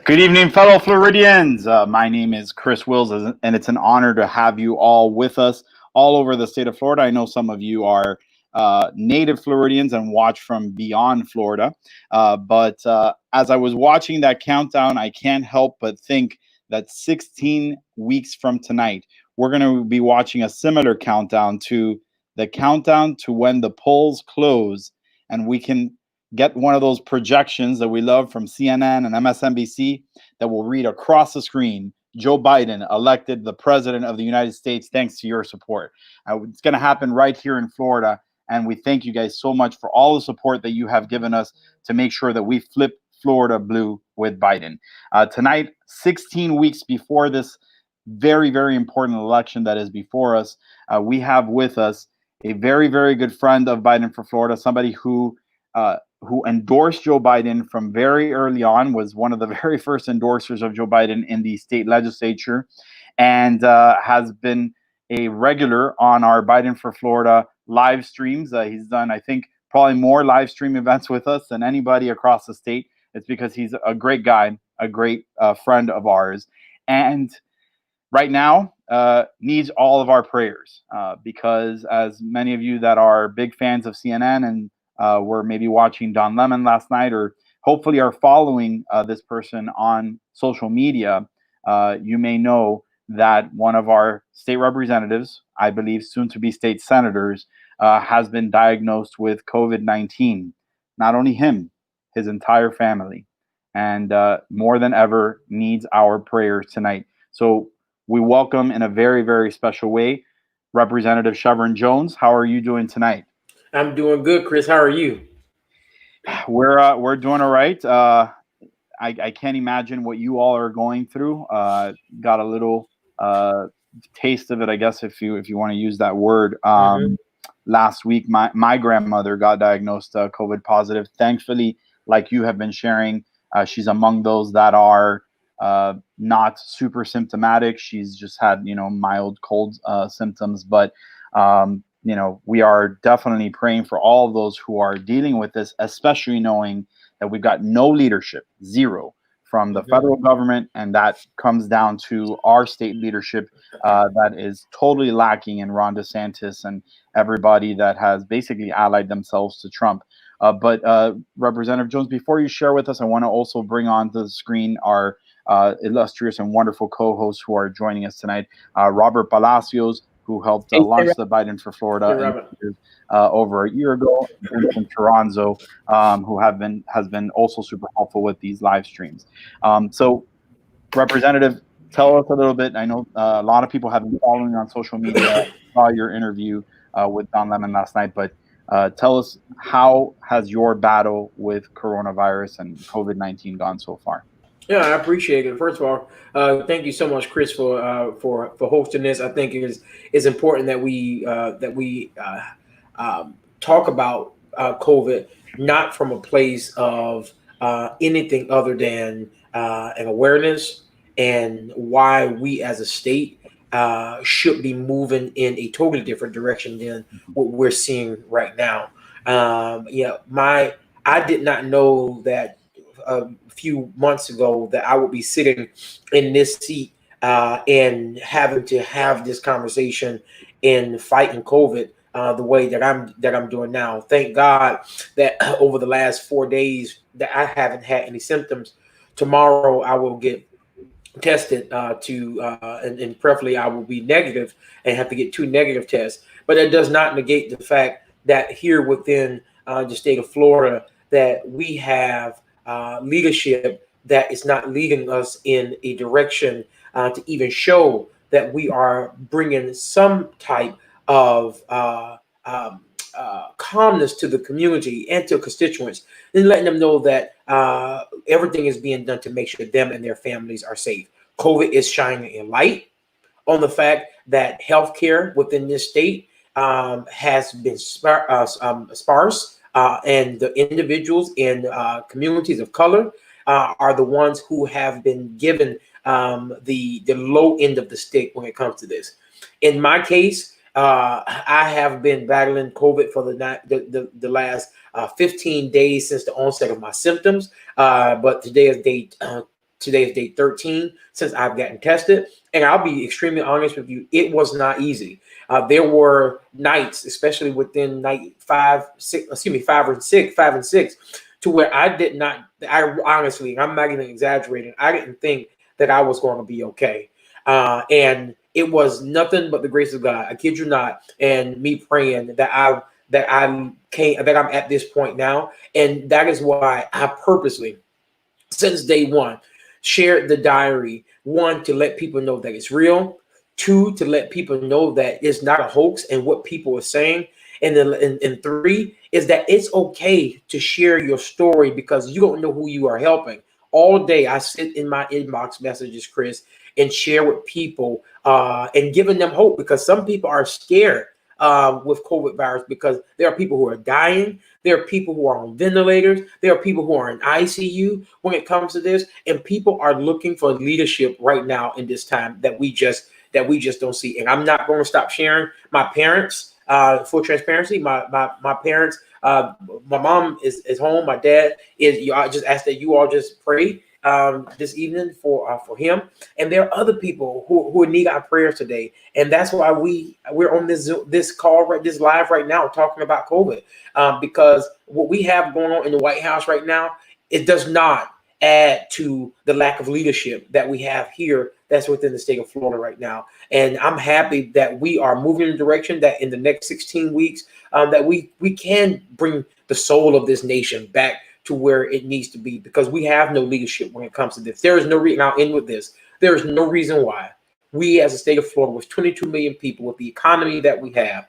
Good evening, fellow Floridians. My name is Chris Wills, and it's an honor to have you all with us all over the state of Florida. I know some of you are native Floridians and watch from beyond Florida. But as I was watching that countdown, I can't help but think that 16 weeks from tonight, we're going to be watching a similar countdown to the countdown to when the polls close and we can get one of those projections that we love from CNN and MSNBC that will read across the screen Joe Biden elected the president of the United States thanks to your support. It's going to happen right here in Florida. And we thank you guys so much for all the support that you have given us to make sure that we flip Florida blue with Biden. Tonight, 16 weeks before this very, very important election that is before us, we have with us a very, very good friend of Biden for Florida, somebody who endorsed Joe Biden from very early on, was one of the very first endorsers of Joe Biden in the state legislature, and has been a regular on our Biden for Florida live streams. He's done, I think, probably more live stream events with us than anybody across the state. It's because he's a great guy, a great friend of ours. And right now, needs all of our prayers because, as many of you that are big fans of CNN and were maybe watching Don Lemon last night, or hopefully are following this person on social media, you may know that one of our state representatives, I believe soon to be state senators, has been diagnosed with COVID-19. Not only him, his entire family, and more than ever needs our prayers tonight. So we welcome in a very, very special way Representative Shevrin Jones. How are you doing tonight? I'm doing good, Chris. How are you? We're doing all right. I can't imagine what you all are going through. Got a little taste of it, I guess, if you want to use that word. hmm Last week, my grandmother got diagnosed COVID positive. Thankfully, like you have been sharing, she's among those that are not super symptomatic. She's just had mild cold symptoms, but we are definitely praying for all of those who are dealing with this, especially knowing that we've got no leadership, zero, from the hmm federal government, and that comes down to our state leadership that is totally lacking in Ron DeSantis and everybody that has basically allied themselves to Trump. But Representative Jones, before you share with us, I want to also bring onto the screen our illustrious and wonderful co-hosts who are joining us tonight. Robert Palacios, who helped Hey, launch the Biden for hey, Florida Robert. initiative over a year ago, Vincent Toronzo, who has been also super helpful with these live streams. So, Representative, tell us a little bit. I know a lot of people have been following on social media, saw your interview with Don Lemon last night, but tell us, how has your battle with coronavirus and COVID-19 gone so far? Yeah, I appreciate it. First of all, thank you so much, Chris, for hosting this. I think it is important that we talk about COVID not from a place of anything other than an awareness and why we as a state should be moving in a totally different direction than what we're seeing right now. Yeah, my I did not know that a few months ago that I would be sitting in this seat and having to have this conversation in fighting COVID the way that I'm doing now. Thank God that over the last 4 days that I haven't had any symptoms. Tomorrow I will get tested and preferably I will be negative and have to get two negative tests. But that does not negate the fact that here within the state of Florida that we have leadership that is not leading us in a direction to even show that we are bringing some type of calmness to the community and to constituents, and letting them know that everything is being done to make sure them and their families are safe. COVID is shining a light on the fact that healthcare within this state has been sparse, and the individuals in communities of color are the ones who have been given the low end of the stick when it comes to this. In my case, I have been battling COVID for the last 15 days since the onset of my symptoms. But today is day Today is day 13 since I've gotten tested. And I'll be extremely honest with you, it was not easy. There were nights, especially within night 5 and 6, to where I did not, I honestly, I'm not even exaggerating, I didn't think that I was going to be okay. And it was nothing but the grace of God. I kid you not, and me praying that I'm at this point now, and that is why I purposely, since day one, shared the diary. One, to let people know that it's real. Two, to let people know that it's not a hoax and what people are saying. And then, and three is that it's okay to share your story because you don't know who you are helping. All day, I sit in my inbox messages, Chris, and share with people and giving them hope because some people are scared with COVID virus because there are people who are dying. There are people who are on ventilators. There are people who are in ICU when it comes to this, and people are looking for leadership right now in this time that we just don't see. And I'm not going to stop sharing. My parents, full transparency, my parents, my mom is home. My dad is. I just ask that you all just pray this evening for him. And there are other people who need our prayers today, and that's why we're on this call, right, this live right now, talking about COVID, because what we have going on in the White House right now, it does not add to the lack of leadership that we have here that's within the state of Florida right now. And I'm happy that we are moving in the direction that in the next 16 weeks that we can bring the soul of this nation back to where it needs to be, because we have no leadership when it comes to this. There is no reason. I'll end with this. There is no reason why we, as a state of Florida, with 22 million people, with the economy that we have,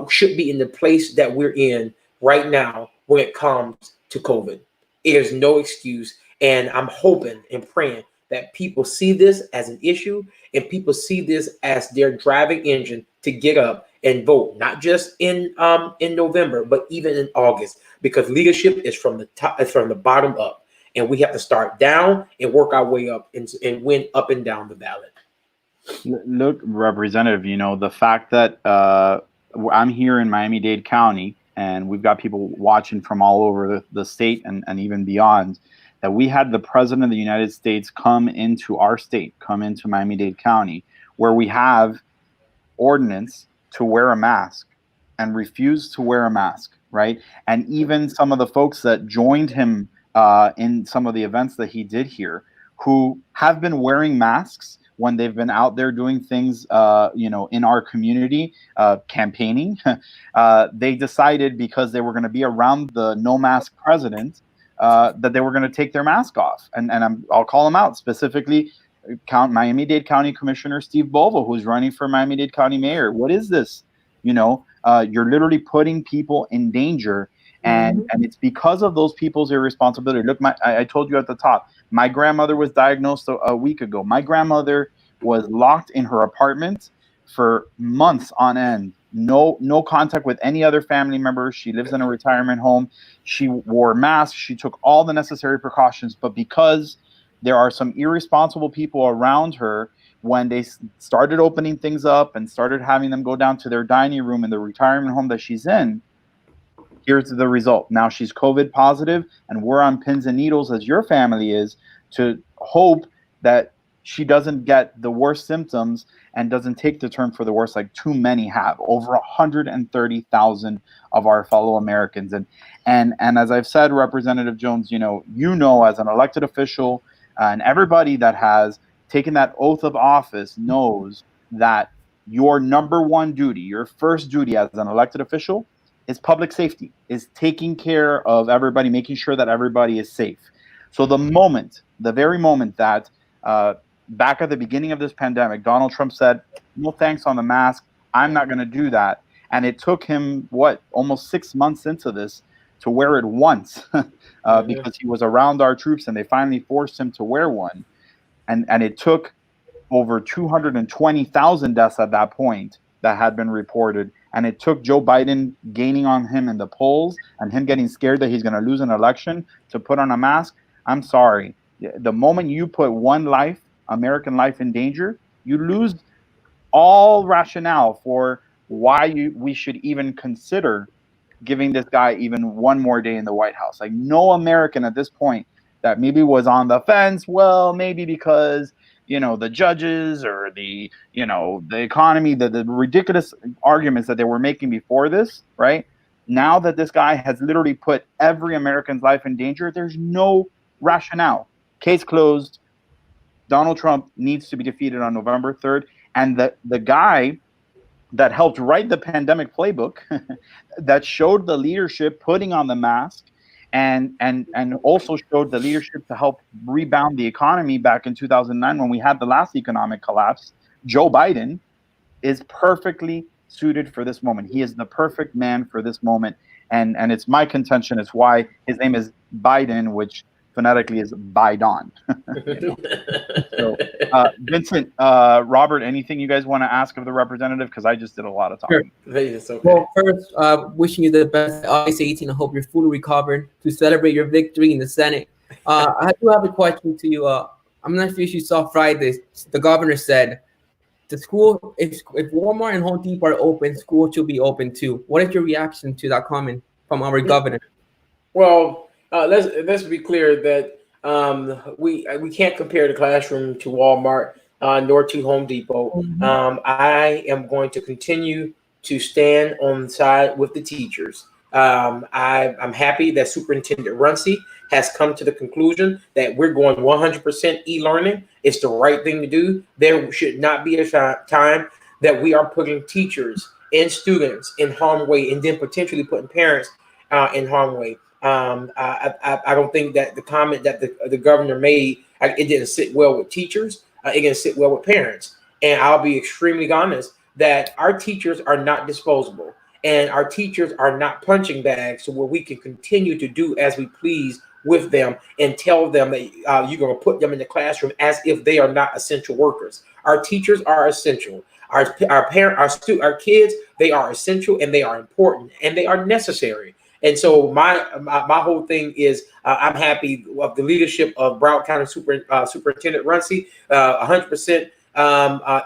should be in the place that we're in right now when it comes to COVID. There's no excuse, and I'm hoping and praying that people see this as an issue and people see this as their driving engine to get up and vote, not just in November, but even in August, because leadership is from the top, is from the bottom up, and we have to start down and work our way up and win up and down the ballot. Look, Representative, the fact that I'm here in Miami-Dade County and we've got people watching from all over the state and even beyond, that we had the President of the United States come into our state, come into Miami-Dade County, where we have ordinance to wear a mask and refuse to wear a mask, right? And even some of the folks that joined him in some of the events that he did here, who have been wearing masks when they've been out there doing things, in our community, campaigning, they decided because they were going to be around the no mask president that they were going to take their mask off. And I'll call them out specifically. Miami-Dade County Commissioner Steve Bovo, who's running for Miami-Dade County Mayor. What is this? You're literally putting people in danger, and it's because of those people's irresponsibility. Look, I told you at the top, my grandmother was diagnosed a week ago. My grandmother was locked in her apartment for months on end. No contact with any other family members. She lives in a retirement home. She wore masks. She took all the necessary precautions, but because there are some irresponsible people around her, when they started opening things up and started having them go down to their dining room in the retirement home that she's in, here's the result. Now she's COVID positive, and we're on pins and needles, as your family is, to hope that she doesn't get the worst symptoms and doesn't take the turn for the worst, like too many have. Over 130,000 of our fellow Americans. And as I've said, Representative Jones, as an elected official, and everybody that has taken that oath of office knows that your number one duty, your first duty as an elected official, is public safety, is taking care of everybody, making sure that everybody is safe. So the very moment that back at the beginning of this pandemic, Donald Trump said, no thanks on the mask, I'm not going to do that. And it took him, almost 6 months into this to wear it once because he was around our troops and they finally forced him to wear one. And it took over 220,000 deaths at that point that had been reported. And it took Joe Biden gaining on him in the polls and him getting scared that he's going to lose an election to put on a mask. I'm sorry. The moment you put one life, American life, in danger, you lose all rationale for why we should even consider giving this guy even one more day in the White House. Like, no American at this point that maybe was on the fence, well, maybe because the judges or the economy, the ridiculous arguments that they were making before this, right? Now that this guy has literally put every American's life in danger, there's no rationale. Case closed. Donald Trump needs to be defeated on November 3rd. And the guy that helped write the pandemic playbook that showed the leadership putting on the mask and also showed the leadership to help rebound the economy back in 2009 when we had the last economic collapse, Joe Biden, is perfectly suited for this moment. He is the perfect man for this moment. And it's my contention. It's why his name is Biden, which phonetically is Biden. So, Vincent, Robert, anything you guys want to ask of the representative? Because I just did a lot of talking. Sure. Okay. Well, first, wishing you the best August 18. I hope you're fully recovered to celebrate your victory in the Senate. I do have a question to you. I'm not sure if you saw Friday. The governor said the school, if Walmart and Home Depot are open, school should be open too. What is your reaction to that comment from our governor? Well, let's be clear that we can't compare the classroom to Walmart nor to Home Depot. Mm-hmm. I am going to continue to stand on the side with the teachers. I'm happy that Superintendent Runcie has come to the conclusion that we're going 100% e-learning. It's the right thing to do. There should not be a time that we are putting teachers and students in harm's way and then potentially putting parents in harm's way. I don't think that the comment that the governor made, it didn't sit well with teachers. It didn't sit well with parents. And I'll be extremely honest that our teachers are not disposable. And our teachers are not punching bags to where we can continue to do as we please with them and tell them that you're going to put them in the classroom as if they are not essential workers. Our teachers are essential. Our kids, they are essential and they are important and they are necessary. And so my whole thing is I'm happy of the leadership of Broward County Superintendent Runcie, 100%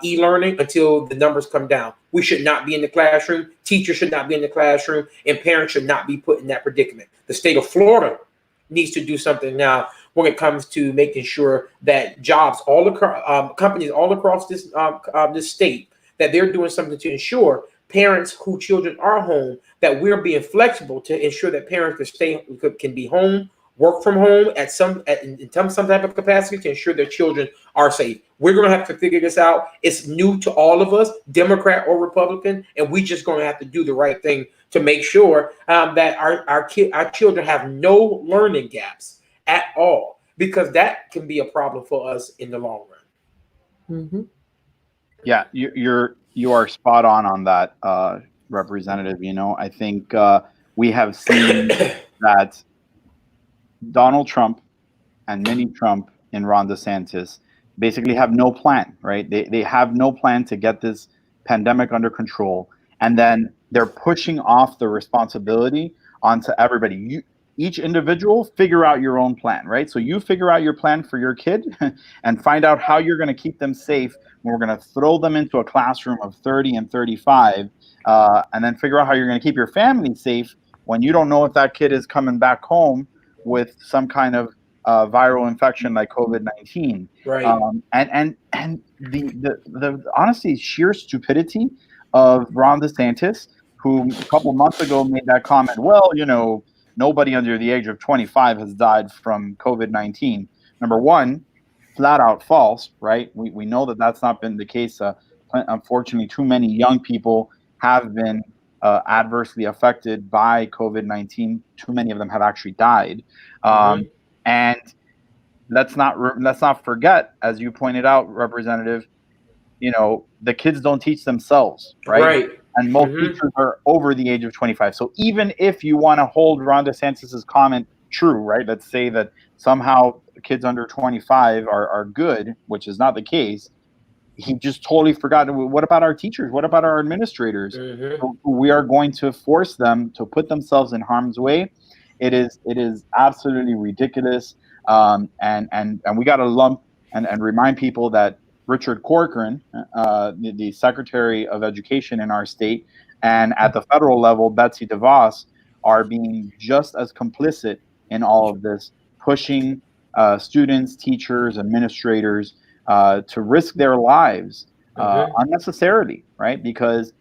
e-learning until the numbers come down. We should not be in the classroom. Teachers should not be in the classroom, and parents should not be put in that predicament. The state of Florida needs to do something now when it comes to making sure that jobs all across companies all across this state, that they're doing something to ensure parents whose children are home, that we're being flexible to ensure that parents can be home, work from home in some type of capacity to ensure their children are safe. We're going to have to figure this out. It's new to all of us, Democrat or Republican, and we just going to have to do the right thing to make sure that our children have no learning gaps at all, because that can be a problem for us in the long run. Mm-hmm. Yeah, you are spot on that, Representative. I think we have seen that Donald Trump and mini Trump and Ron DeSantis basically have no plan, right? They have no plan to get this pandemic under control, and then they're pushing off the responsibility onto everybody. Each individual, figure out your own plan, right? So you figure out your plan for your kid and find out how you're going to keep them safe when we're going to throw them into a classroom of 30 and 35, and then figure out how you're going to keep your family safe when you don't know if that kid is coming back home with some kind of viral infection like COVID-19. Right. And the honestly sheer stupidity of Ron DeSantis, who a couple months ago made that comment, well, nobody under the age of 25 has died from COVID-19. Number one, flat out false, right? We know that that's not been the case. Unfortunately, too many young people have been adversely affected by COVID-19. Too many of them have actually died. And let's not forget, as you pointed out, Representative, the kids don't teach themselves, right? Right. And most teachers are over the age of 25. So even if you want to hold Ron DeSantis's comment true, right? Let's say that somehow kids under 25 are good, which is not the case. He just totally forgot. What about our teachers? What about our administrators? We are going to force them to put themselves in harm's way. It is absolutely ridiculous. And we got to lump and remind people that Richard Corcoran, the Secretary of Education in our state, and at the federal level, Betsy DeVos, are being just as complicit in all of this, pushing students, teachers, administrators to risk their lives unnecessarily, right? Because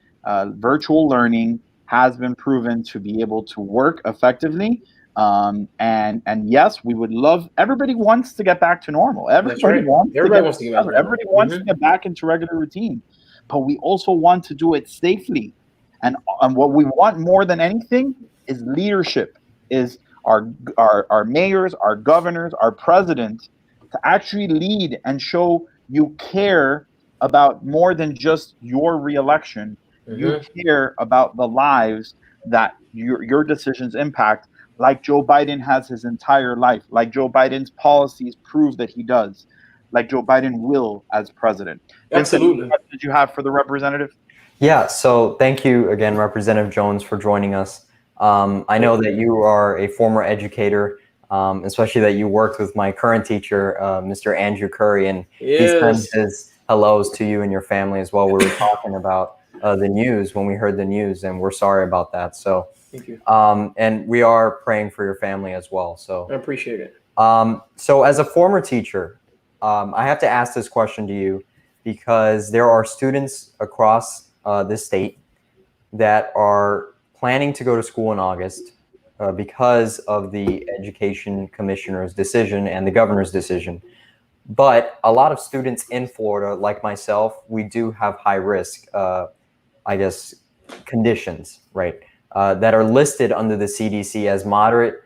virtual learning has been proven to be able to work effectively. And yes, we would love. Everybody wants to get back to normal. That's right. Everybody wants to get back to normal. Everybody wants to get back into regular routine, but we also want to do it safely. And what we want more than anything is leadership. Is our mayors, our governors, our president to actually lead and show you care about more than just your reelection. You care about the lives that your decisions impact, like Joe Biden has his entire life, like Joe Biden's policies prove that he does, like Joe Biden will as president. Absolutely. Vincent, what did you have for the representative? Yeah, so thank you again, Representative Jones, for joining us. I know that you are a former educator, especially that you worked with my current teacher, Mr. Andrew Curry, and he sends his hellos to you and your family as well. We were talking about the news when we heard the news, and we're sorry about that. So, thank you. And we are praying for your family as well. So I appreciate it. So as a former teacher, I have to ask this question to you because there are students across this state that are planning to go to school in August because of the education commissioner's decision and the governor's decision. But a lot of students in Florida, like myself, we do have high risk, I guess, conditions, right, that are listed under the CDC as moderate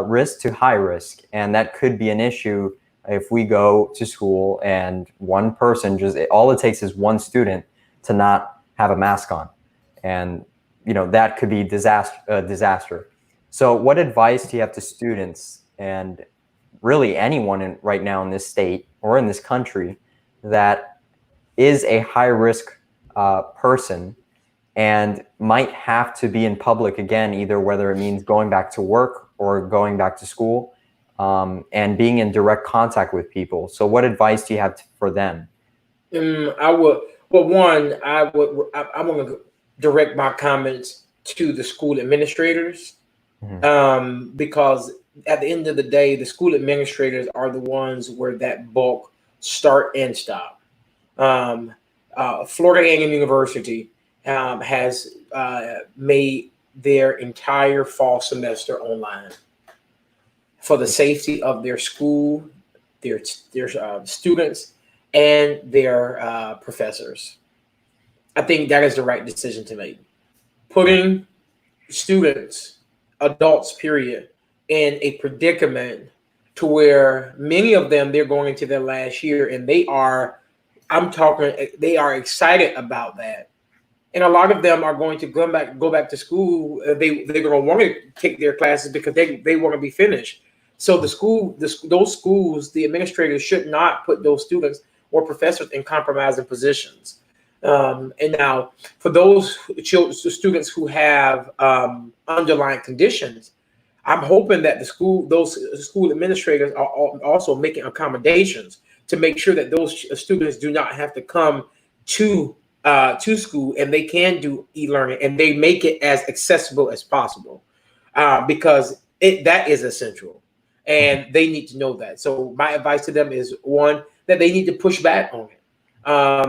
risk to high risk. And that could be an issue if we go to school and one person, all it takes is one student to not have a mask on. And that could be disaster. So what advice do you have to students and really anyone right now in this state or in this country that is a high risk person and might have to be in public again, either whether it means going back to work or going back to school, and being in direct contact with people? So what advice do you have for them? I want to direct my comments to the school administrators, because at the end of the day, the school administrators are the ones where that bulk start and stop. Florida A&M University has made their entire fall semester online for the safety of their school, their students, and their professors. I think that is the right decision to make. Putting students, adults, period, in a predicament to where many of them, they're going into their last year and they are excited about that. And a lot of them are going to go back to school. They're going to want to take their classes because they want to be finished. So those schools, the administrators should not put those students or professors in compromising positions. And now, for those students who have underlying conditions, I'm hoping that those school administrators are also making accommodations to make sure that those students do not have to come to school and they can do e-learning and they make it as accessible as possible, because that is essential and they need to know that. So my advice to them is, one, that they need to push back on it.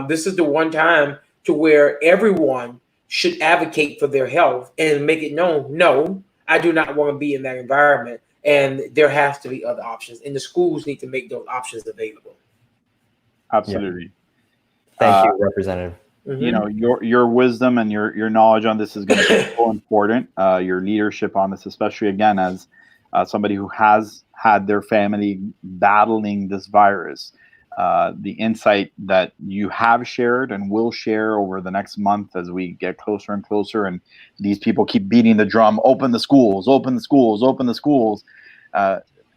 This is the one time to where everyone should advocate for their health and make it known, no, I do not want to be in that environment, and there has to be other options, and the schools need to make those options available. Absolutely. Thank you, Representative. Your wisdom and your knowledge on this is going to be so important. Your leadership on this, especially again as somebody who has had their family battling this virus. The insight that you have shared and will share over the next month as we get closer and closer, and these people keep beating the drum, open the schools, open the schools, open the schools.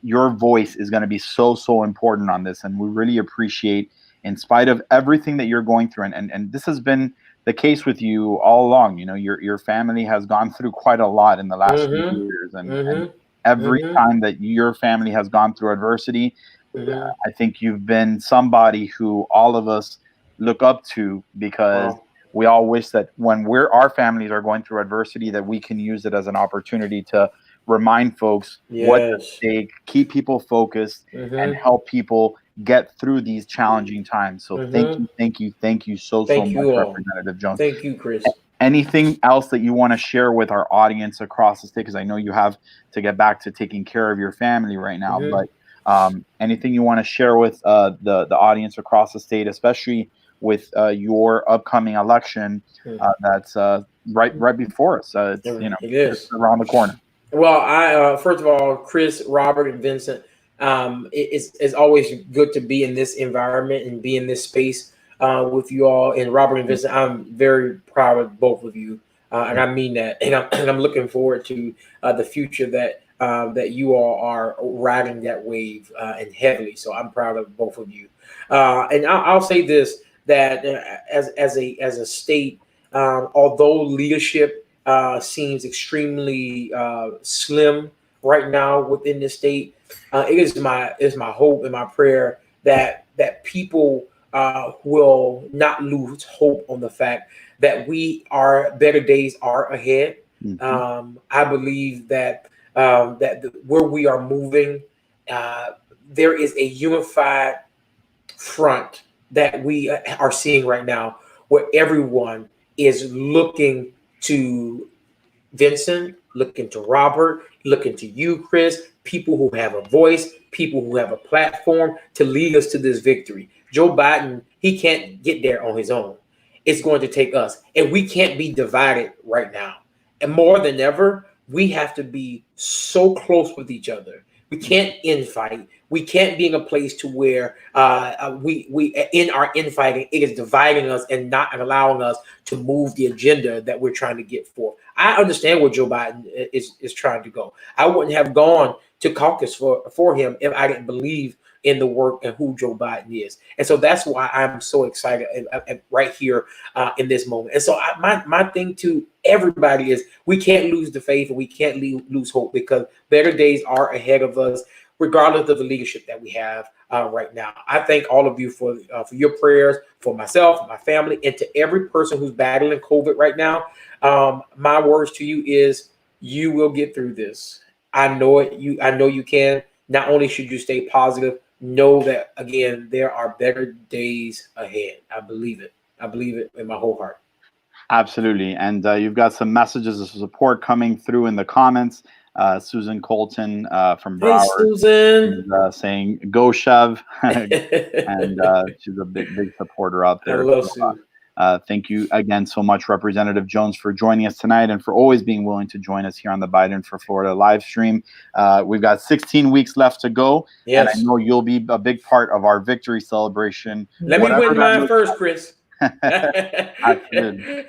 Your voice is going to be so important on this, and we really appreciate, in spite of everything that you're going through, and this has been the case with you all along. Your family has gone through quite a lot in the last few years, and every time that your family has gone through adversity, I think you've been somebody who all of us look up to, because we all wish that when our families are going through adversity, that we can use it as an opportunity to remind folks what's at Yes. stake, keep people focused, and help people get through these challenging times. So thank you so Thank much, you all. Representative Jones. Thank you, Chris. Anything else that you want to share with our audience across the state? Because I know you have to get back to taking care of your family right now, but anything you want to share with the audience across the state, especially with your upcoming election that's right before us. It's It is just around the corner. Well, I first of all, Chris, Robert, and Vincent, it's always good to be in this environment and be in this space with you all. And Robert and Vincent, I'm very proud of both of you, and I mean that. And I'm looking forward to the future that you all are riding that wave and heavily. So I'm proud of both of you. And I'll say this, that as a state, although leadership seems extremely slim right now within the state, it is my hope and my prayer that people will not lose hope on the fact that better days are ahead. I believe that where we are moving, there is a unified front that we are seeing right now, where everyone is looking to Vincent, looking to Robert, looking to you, Chris, people who have a voice, people who have a platform to lead us to this victory. Joe Biden, he can't get there on his own. It's going to take us, and we can't be divided right now. And more than ever, we have to be so close with each other. We can't infight. We can't be in a place to where we in our infighting, it is dividing us and not allowing us to move the agenda that we're trying to get for. I understand where Joe Biden is trying to go. I wouldn't have gone to caucus for him if I didn't believe in the work and who Joe Biden is. And so that's why I'm so excited right here in this moment. And so my thing to everybody is, we can't lose the faith and we can't lose hope, because better days are ahead of us, regardless of the leadership that we have right now. I thank all of you for your prayers, for myself, my family, and to every person who's battling COVID right now. My words to you is, you will get through this. I know it. I know you can. Not only should you stay positive, know that, again, there are better days ahead. I believe it. I believe it in my whole heart. Absolutely. And you've got some messages of support coming through in the comments. Susan Colton from Broward, hey, Susan. is, saying go Chev. And she's a big supporter out there. Hello, Sue. Thank you again so much, Representative Jones, for joining us tonight and for always being willing to join us here on the Biden for Florida live stream. We've got 16 weeks left to go, and I know you'll be a big part of our victory celebration. Let me win mine first, Chris. Absolutely.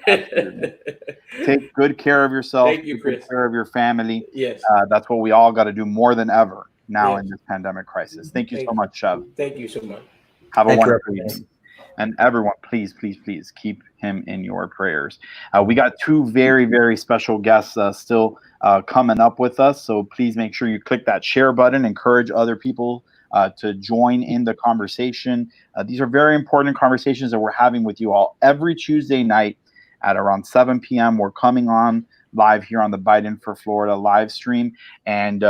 Take good care of yourself. Thank you, Chris. Take good care of your family. Yes. That's what we all got to do more than ever now in this pandemic crisis. Thank you so much, Chev. Thank you so much. Have a wonderful evening. And everyone, please keep him in your prayers. We got two very, very special guests still coming up with us. So please make sure you click that share button. Encourage other people to join in the conversation. These are very important conversations that we're having with you all every Tuesday night at around 7 p.m. We're coming on live here on the Biden for Florida live stream. And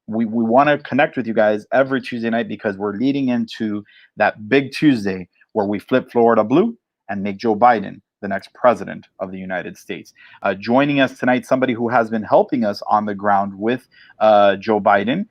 we want to connect with you guys every Tuesday night, because we're leading into that big Tuesday where we flip Florida blue and make Joe Biden the next president of the United States. Joining us tonight, somebody who has been helping us on the ground with Joe Biden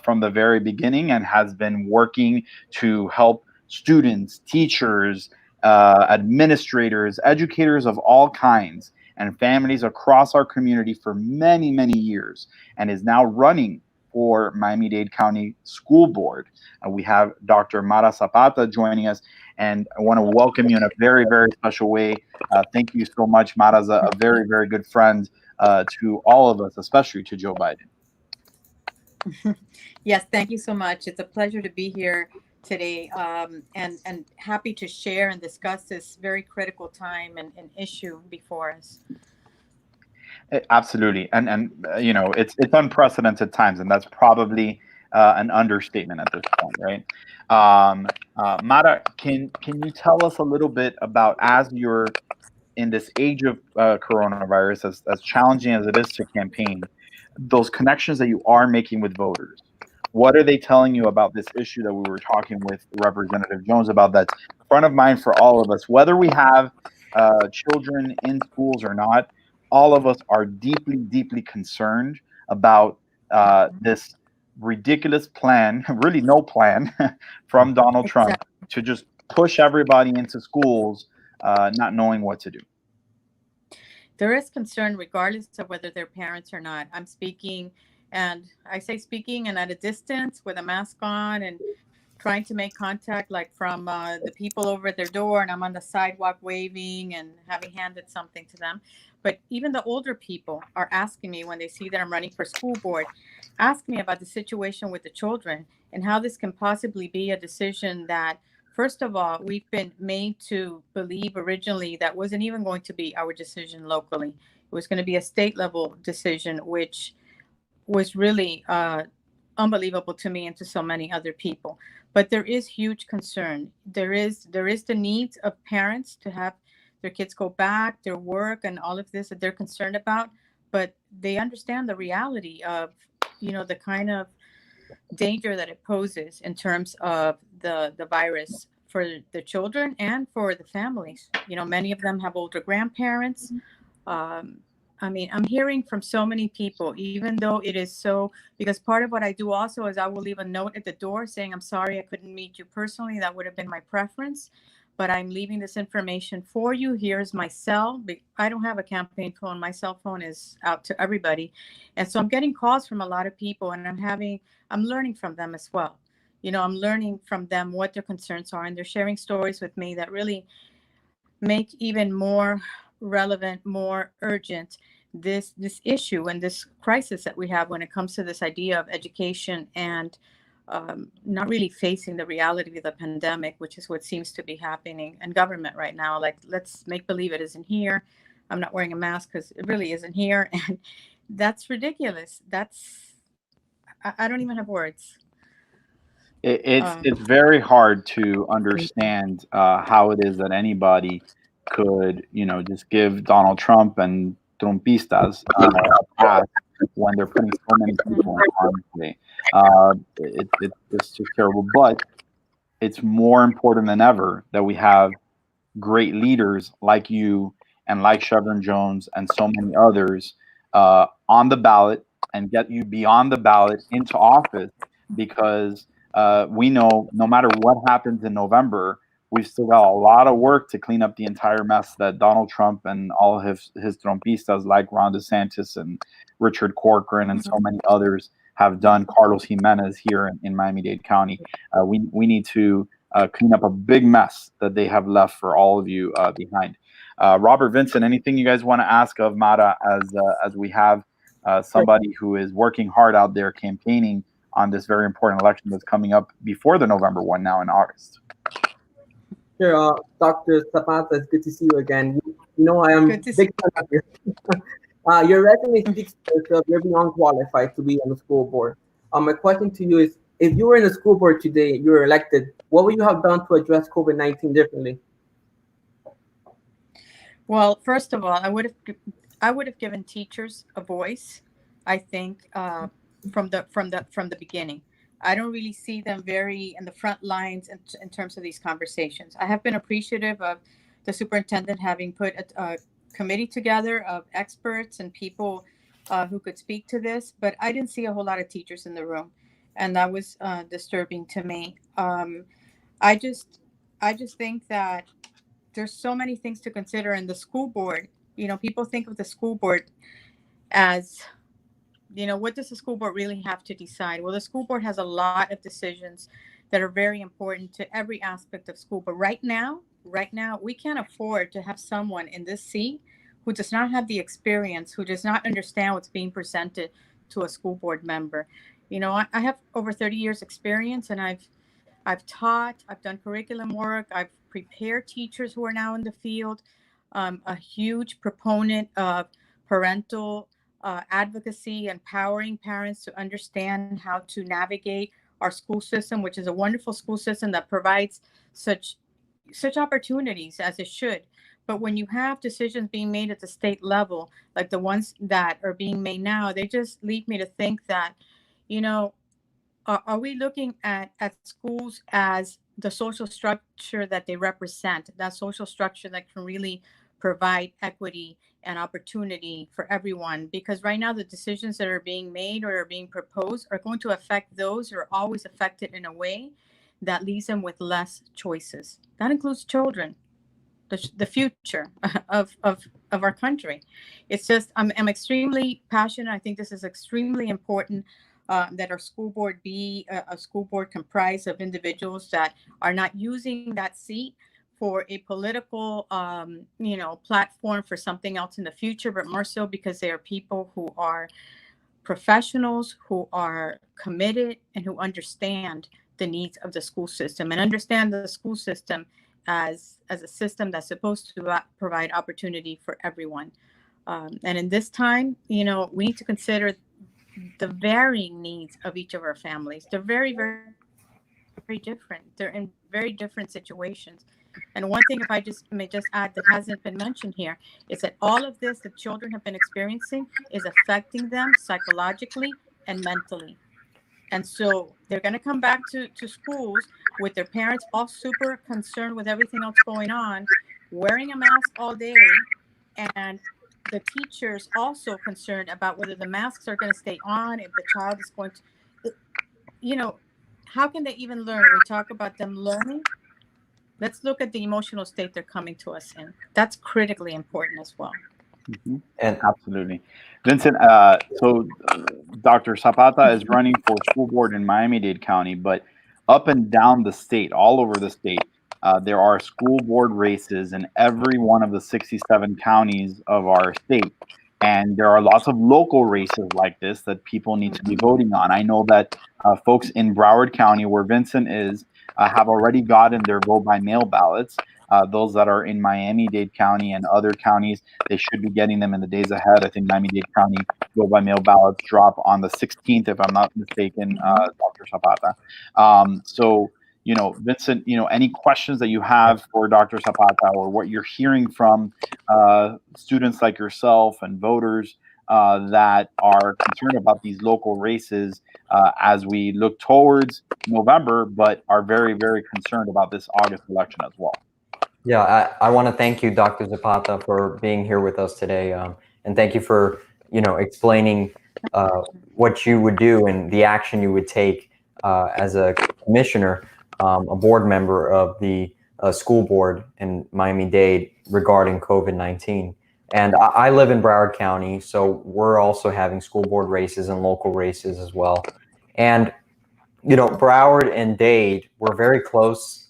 from the very beginning, and has been working to help students, teachers, administrators, educators of all kinds, and families across our community for many, many years, and is now running for Miami-Dade County School Board. We have Dr. Mara Zapata joining us, and I want to welcome you in a very, very special way. Thank you so much. Mara's a very, very good friend to all of us, especially to Joe Biden. Yes, thank you so much. It's a pleasure to be here today, and happy to share and discuss this very critical time and issue before us. Absolutely, and you know, it's unprecedented times, and that's probably an understatement at this point, right? Mara, can you tell us a little bit about, as you're in this age of coronavirus, as challenging as it is to campaign, those connections that you are making with voters. What are they telling you about this issue that we were talking with Representative Jones about, that's front of mind for all of us, whether we have children in schools or not? All of us are deeply, deeply concerned about this ridiculous plan, really no plan, from Donald Trump to just push everybody into schools, not knowing what to do. There is concern regardless of whether they're parents or not. I'm speaking, and I say speaking and at a distance with a mask on and trying to make contact, like from the people over at their door, and I'm on the sidewalk waving and having handed something to them. But even the older people are asking me when they see that I'm running for school board, ask me about the situation with the children and how this can possibly be a decision that, first of all, we've been made to believe originally that wasn't even going to be our decision locally. It was going to be a state level decision, which was really unbelievable to me and to so many other people. But there is huge concern. There is the needs of parents to have their kids go back, their work, and all of this that they're concerned about. But they understand the reality of, the kind of danger that it poses in terms of the virus for the children and for the families. Many of them have older grandparents. I mean, I'm hearing from so many people, even though it is so, because part of what I do also is I will leave a note at the door saying, I'm sorry I couldn't meet you personally. That would have been my preference, but I'm leaving this information for you. Here's my cell. I don't have a campaign phone. My cell phone is out to everybody. And so I'm getting calls from a lot of people, and I'm learning from them as well. I'm learning from them what their concerns are, and they're sharing stories with me that really make even more relevant, more urgent this issue and this crisis that we have when it comes to this idea of education and not really facing the reality of the pandemic, which is what seems to be happening in government right now. Like, let's make believe it isn't here. I'm not wearing a mask because it really isn't here. And that's ridiculous. I don't even have words. It's very hard to understand how it is that anybody could, just give Donald Trump and Trumpistas a pass when they're putting so many people in harm's way. It's just terrible. But it's more important than ever that we have great leaders like you and like Shevrin Jones and so many others on the ballot, and get you beyond the ballot into office, because we know no matter what happens in November, we've still got a lot of work to clean up the entire mess that Donald Trump and all his Trumpistas like Ron DeSantis and Richard Corcoran and so many others have done. Carlos Jimenez here in Miami-Dade County. We need to clean up a big mess that they have left for all of you behind. Robert, Vincent, anything you guys want to ask of Mara as we have somebody who is working hard out there campaigning on this very important election that's coming up before the November one now in August? Sure, Dr. Zapata, it's good to see you again. I am a big fan of you. Your resume speaks for itself. You're beyond qualified to be on the school board. My question to you is, if you were in the school board today, you were elected, what would you have done to address COVID-19 differently? Well, first of all, I would have given teachers a voice. I think from the beginning. I don't really see them very in the front lines in terms of these conversations. I have been appreciative of the superintendent having put a committee together of experts and people who could speak to this, but I didn't see a whole lot of teachers in the room, and that was disturbing to me. I just think that there's so many things to consider in the school board. People think of the school board as, what does the school board really have to decide? Well, the school board has a lot of decisions that are very important to every aspect of school. But right now, we can't afford to have someone in this seat who does not have the experience, who does not understand what's being presented to a school board member. I have over 30 years experience, and I've taught, I've done curriculum work, I've prepared teachers who are now in the field. A huge proponent of parental advocacy, empowering parents to understand how to navigate our school system, which is a wonderful school system that provides such opportunities as it should. But when you have decisions being made at the state level, like the ones that are being made now, they just lead me to think that, you know, are we looking at schools as the social structure that they represent, that social structure that can really provide equity and opportunity for everyone? Because right now, the decisions that are being made or are being proposed are going to affect those who are always affected in a way that leaves them with less choices. That includes children, the future of our country. It's just, I'm extremely passionate. I think this is extremely important, that our school board be a school board comprised of individuals that are not using that seat for a political, platform for something else in the future, but more so because they are people who are professionals, who are committed, and who understand the needs of the school system and understand the school system as a system that's supposed to provide opportunity for everyone. And in this time, we need to consider the varying needs of each of our families. They're very, very different. They're in very different situations. And one thing, if I just may just add, that hasn't been mentioned here, is that all of this that children have been experiencing is affecting them psychologically and mentally. And so they're going to come back to schools with their parents all super concerned with everything else going on, wearing a mask all day, and the teachers also concerned about whether the masks are going to stay on, if the child is going to, you know, how can they even learn? We talk about them learning. Let's look at the emotional state they're coming to us in. That's critically important as well. Mhm. And Absolutely. Vincent, Dr. Zapata is running for school board in Miami-Dade County, but up and down the state, all over the state, there are school board races in every one of the 67 counties of our state. And there are lots of local races like this that people need to be voting on. I know that folks in Broward County, where Vincent is, have already gotten their vote by mail ballots. Those that are in Miami-Dade County and other counties, they should be getting them in the days ahead. I think Miami-Dade County vote by mail ballots drop on the 16th, if I'm not mistaken, Dr. Zapata. Vincent, any questions that you have for Dr. Zapata, or what you're hearing from students like yourself and voters that are concerned about these local races as we look towards November, but are very, very concerned about this August election as well? yeah, I want to thank you, Dr. Zapata, for being here with us today, and thank you for explaining what you would do and the action you would take as a commissioner, a board member of the school board in Miami-Dade regarding COVID-19. And I live in Broward County, so we're also having school board races and local races as well. And Broward and Dade, we're very close,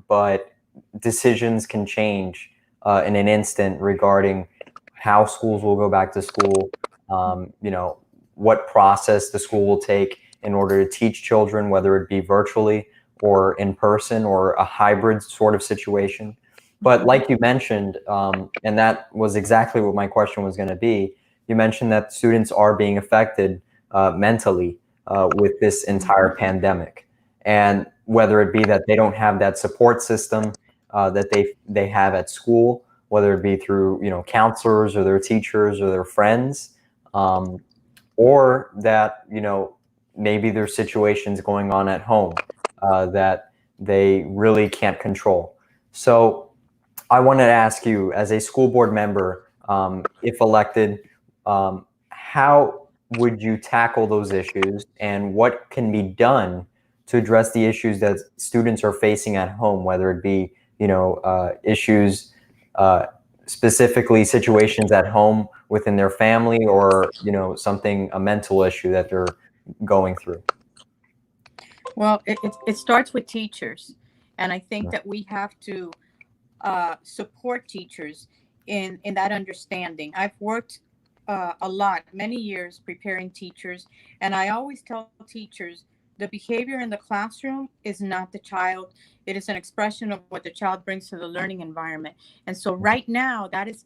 but decisions can change in an instant regarding how schools will go back to school, what process the school will take in order to teach children, whether it be virtually or in person or a hybrid sort of situation. But like you mentioned, and that was exactly what my question was going to be, you mentioned that students are being affected mentally with this entire pandemic. And whether it be that they don't have that support system that they have at school, whether it be through counselors or their teachers or their friends, or that maybe there's situations going on at home that they really can't control. So I wanted to ask you, as a school board member, if elected, how would you tackle those issues, and what can be done to address the issues that students are facing at home, whether it be issues, specifically situations at home within their family, or a mental issue that they're going through? Well, it starts with teachers. And I think that we have to support teachers in that understanding. I've worked a lot, many years preparing teachers, and I always tell teachers the behavior in the classroom is not the child. It is an expression of what the child brings to the learning environment. And so right now that is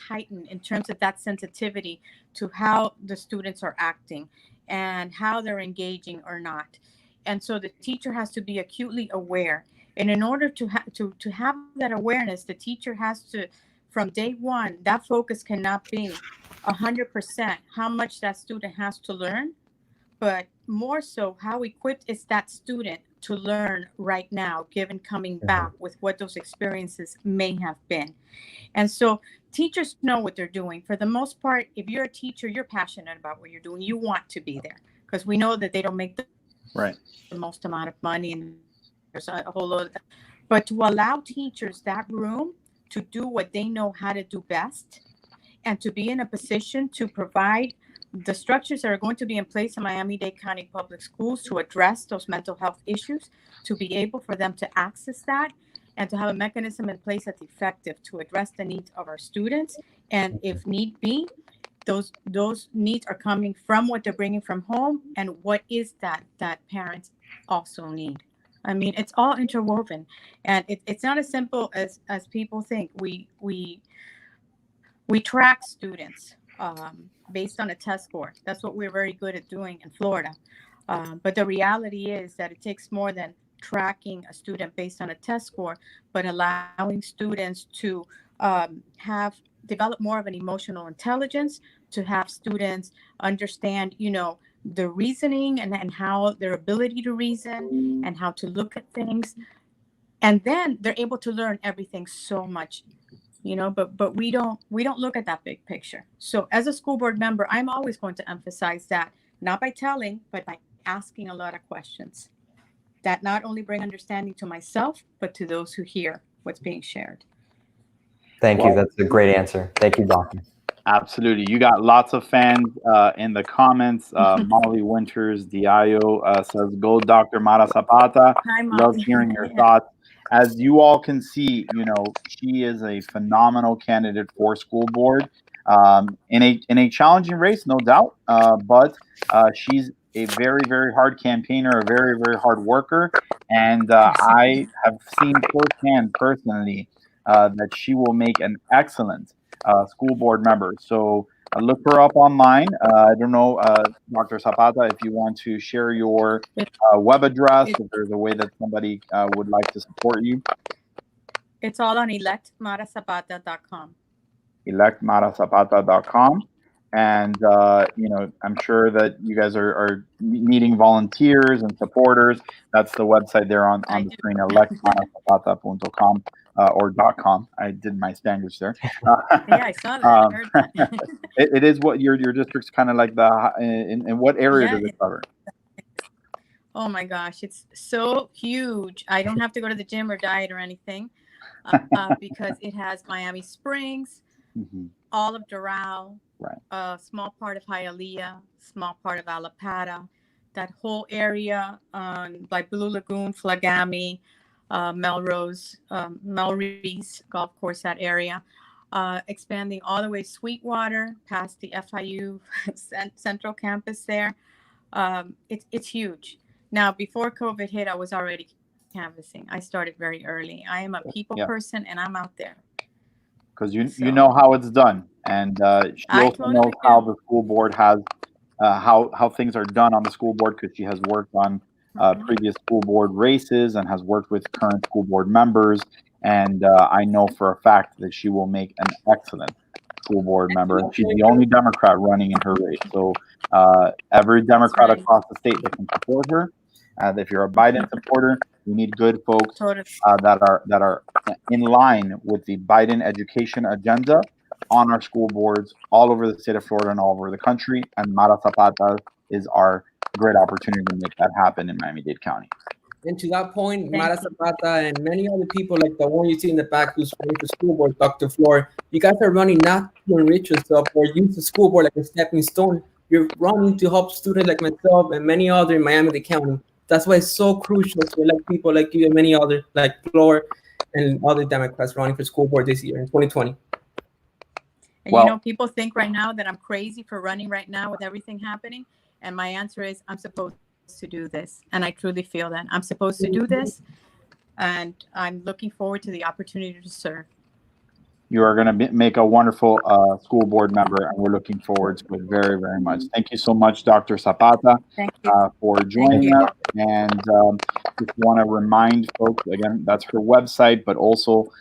heightened in terms of that sensitivity to how the students are acting and how they're engaging or not. And so the teacher has to be acutely aware And in order to have that awareness, the teacher has to, from day one, that focus cannot be 100% how much that student has to learn, but more so how equipped is that student to learn right now, given coming back with what those experiences may have been. And so teachers know what they're doing. For the most part, if you're a teacher, you're passionate about what you're doing. You want to be there, because we know that they don't make the most amount of money, and there's a whole lot. But to allow teachers that room to do what they know how to do best, and to be in a position to provide the structures that are going to be in place in Miami-Dade County Public Schools to address those mental health issues, to be able for them to access that, and to have a mechanism in place that's effective to address the needs of our students. And if need be, those needs are coming from what they're bringing from home, and what is that parents also need. I mean, it's all interwoven, and it's not as simple as people think. We track students based on a test score. That's what we're very good at doing in Florida. But the reality is that it takes more than tracking a student based on a test score, but allowing students to develop more of an emotional intelligence, to have students understand, the reasoning and how their ability to reason and how to look at things. And then they're able to learn everything so much, but we don't look at that big picture. So as a school board member, I'm always going to emphasize that, not by telling, but by asking a lot of questions that not only bring understanding to myself, but to those who hear what's being shared. Thank you. That's a great answer. Thank you, Doctor. Absolutely. You got lots of fans in the comments. Molly Winters, Diallo says, go Dr. Mara Zapata. Hi, Molly. Love hearing your thoughts. As you all can see, she is a phenomenal candidate for school board in a challenging race, no doubt. But she's a very, very hard campaigner, a very, very hard worker. And I have seen firsthand, personally, that she will make an excellent school board member. So look her up online. I don't know, Dr. Zapata, if you want to share your web address, if there's a way that somebody would like to support you. It's all on electmarazapata.com. electmarazapata.com. And, I'm sure that you guys are needing volunteers and supporters. That's the website there on the screen, electmarazapata.com. Or .com. I did my Spanish there. Yeah, I saw that. I heard that. It is what your district's kind of like in what area does it cover? Oh my gosh, it's so huge. I don't have to go to the gym or diet or anything because it has Miami Springs, all of Doral, a small part of Hialeah, small part of Alapata, that whole area like Blue Lagoon, Flagami, Melrose, Melreese Golf Course, that area, expanding all the way Sweetwater past the FIU Central Campus there. It's huge. Now, before COVID hit, I was already canvassing. I started very early. I am a people person, and I'm out there. Because you know how it's done, and she also knows how the school board has how things are done on the school board, because she has worked on previous school board races and has worked with current school board members. And I know for a fact that she will make an excellent school board member. And she's the only Democrat running in her race. So every Democrat across the state that can support her. If you're a Biden supporter, we need good folks that are in line with the Biden education agenda on our school boards all over the state of Florida and all over the country. And Mara Zapata is our great opportunity to make that happen in Miami-Dade County. And to that point, Mara Zapata and many other people like the one you see in the back who's running for school board, Dr. Floor, you guys are running not to enrich yourself or use the school board like a stepping stone. You're running to help students like myself and many other in Miami-Dade County. That's why it's so crucial to elect people like you and many others like Floor and other Democrats running for school board this year in 2020. And people think right now that I'm crazy for running right now with everything happening. And my answer is I'm supposed to do this. And I truly feel that I'm supposed to do this. And I'm looking forward to the opportunity to serve. You are going to make a wonderful school board member, and we're looking forward to it very, very much. Thank you so much, Dr. Zapata, for joining us. And just want to remind folks again, that's her website, but also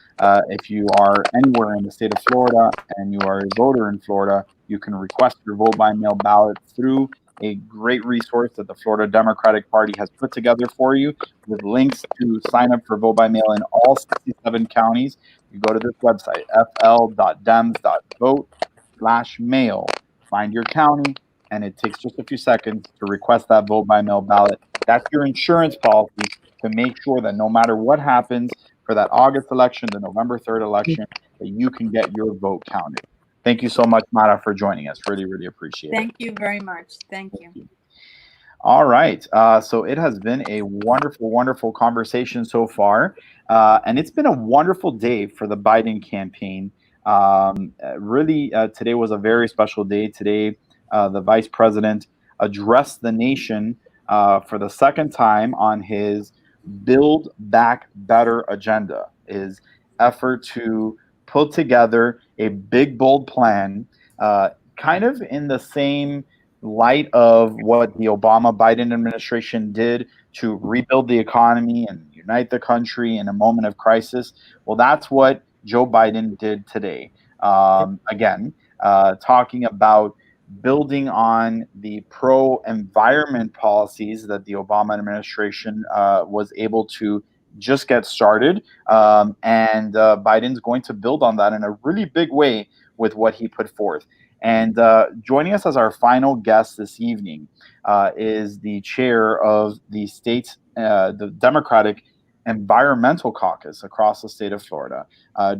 if you are anywhere in the state of Florida and you are a voter in Florida, you can request your vote by mail ballot through a great resource that the Florida Democratic Party has put together for you with links to sign up for vote by mail in all 67 counties. You go to this website, fl.dems.vote/mail, find your county, and it takes just a few seconds to request that vote by mail ballot. That's your insurance policy to make sure that no matter what happens for that August election, the November 3rd election, that you can get your vote counted. Thank you so much, Mara, for joining us. Really, really appreciate it. Thank you very much. Thank you. All right. So it has been a wonderful, wonderful conversation so far. And it's been a wonderful day for the Biden campaign. Really, today was a very special day. Today, the vice president addressed the nation for the second time on his Build Back Better agenda, his effort to put together a big, bold plan, kind of in the same light of what the Obama-Biden administration did to rebuild the economy and unite the country in a moment of crisis. Well, that's what Joe Biden did today. Again, talking about building on the pro-environment policies that the Obama administration was able to just get started. And Biden's going to build on that in a really big way with what he put forth. And joining us as our final guest this evening is the chair of the state, the Democratic Environmental Caucus across the state of Florida.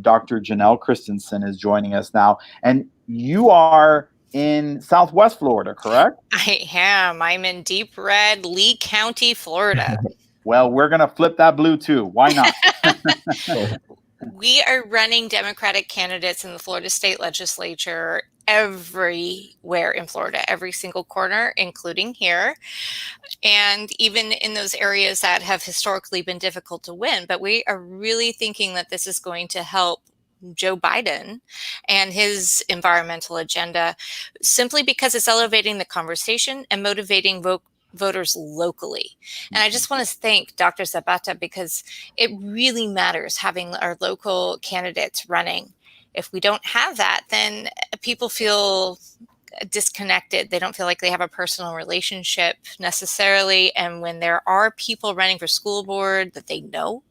Dr. Janelle Christensen is joining us now. And you are in Southwest Florida, correct? I am. I'm in deep red Lee County, Florida. Well, we're going to flip that blue too. Why not? We are running Democratic candidates in the Florida State Legislature everywhere in Florida, every single corner, including here. And even in those areas that have historically been difficult to win. But we are really thinking that this is going to help Joe Biden and his environmental agenda, simply because it's elevating the conversation and motivating voters locally. And I just want to thank Dr. Zapata, because it really matters having our local candidates running. If we don't have that, then people feel disconnected. They don't feel like they have a personal relationship necessarily. And when there are people running for school board that they know,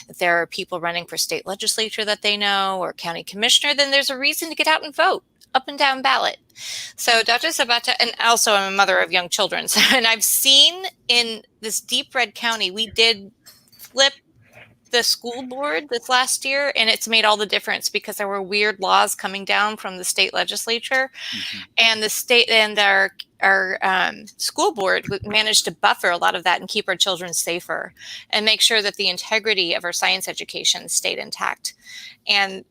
that there are people running for state legislature that they know, or county commissioner, then there's a reason to get out and vote, up and down ballot. So Dr. Zapata, and also I'm a mother of young children, and I've seen in this deep red county, we did flip the school board this last year, and it's made all the difference because there were weird laws coming down from the state legislature, and the state and our school board managed to buffer a lot of that and keep our children safer and make sure that the integrity of our science education stayed intact. And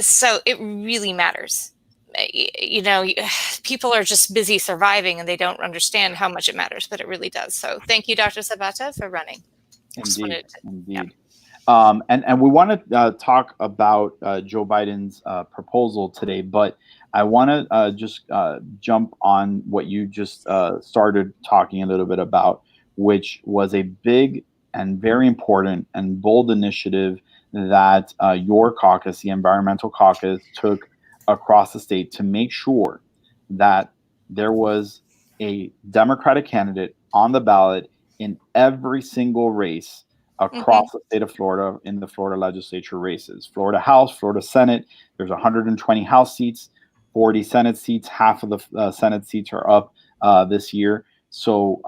so it really matters. You know, people are just busy surviving and they don't understand how much it matters, but it really does. So thank you, Dr. Zapata, for running. Indeed. Yeah. And we want to talk about Joe Biden's proposal today, but I want to just jump on what you just started talking a little bit about, which was a big and very important and bold initiative that your caucus, the Environmental Caucus, took across the state to make sure that there was a Democratic candidate on the ballot in every single race across the state of Florida in the Florida legislature races. Florida House, Florida Senate, there's 120 House seats, 40 Senate seats. Half of the Senate seats are up this year. So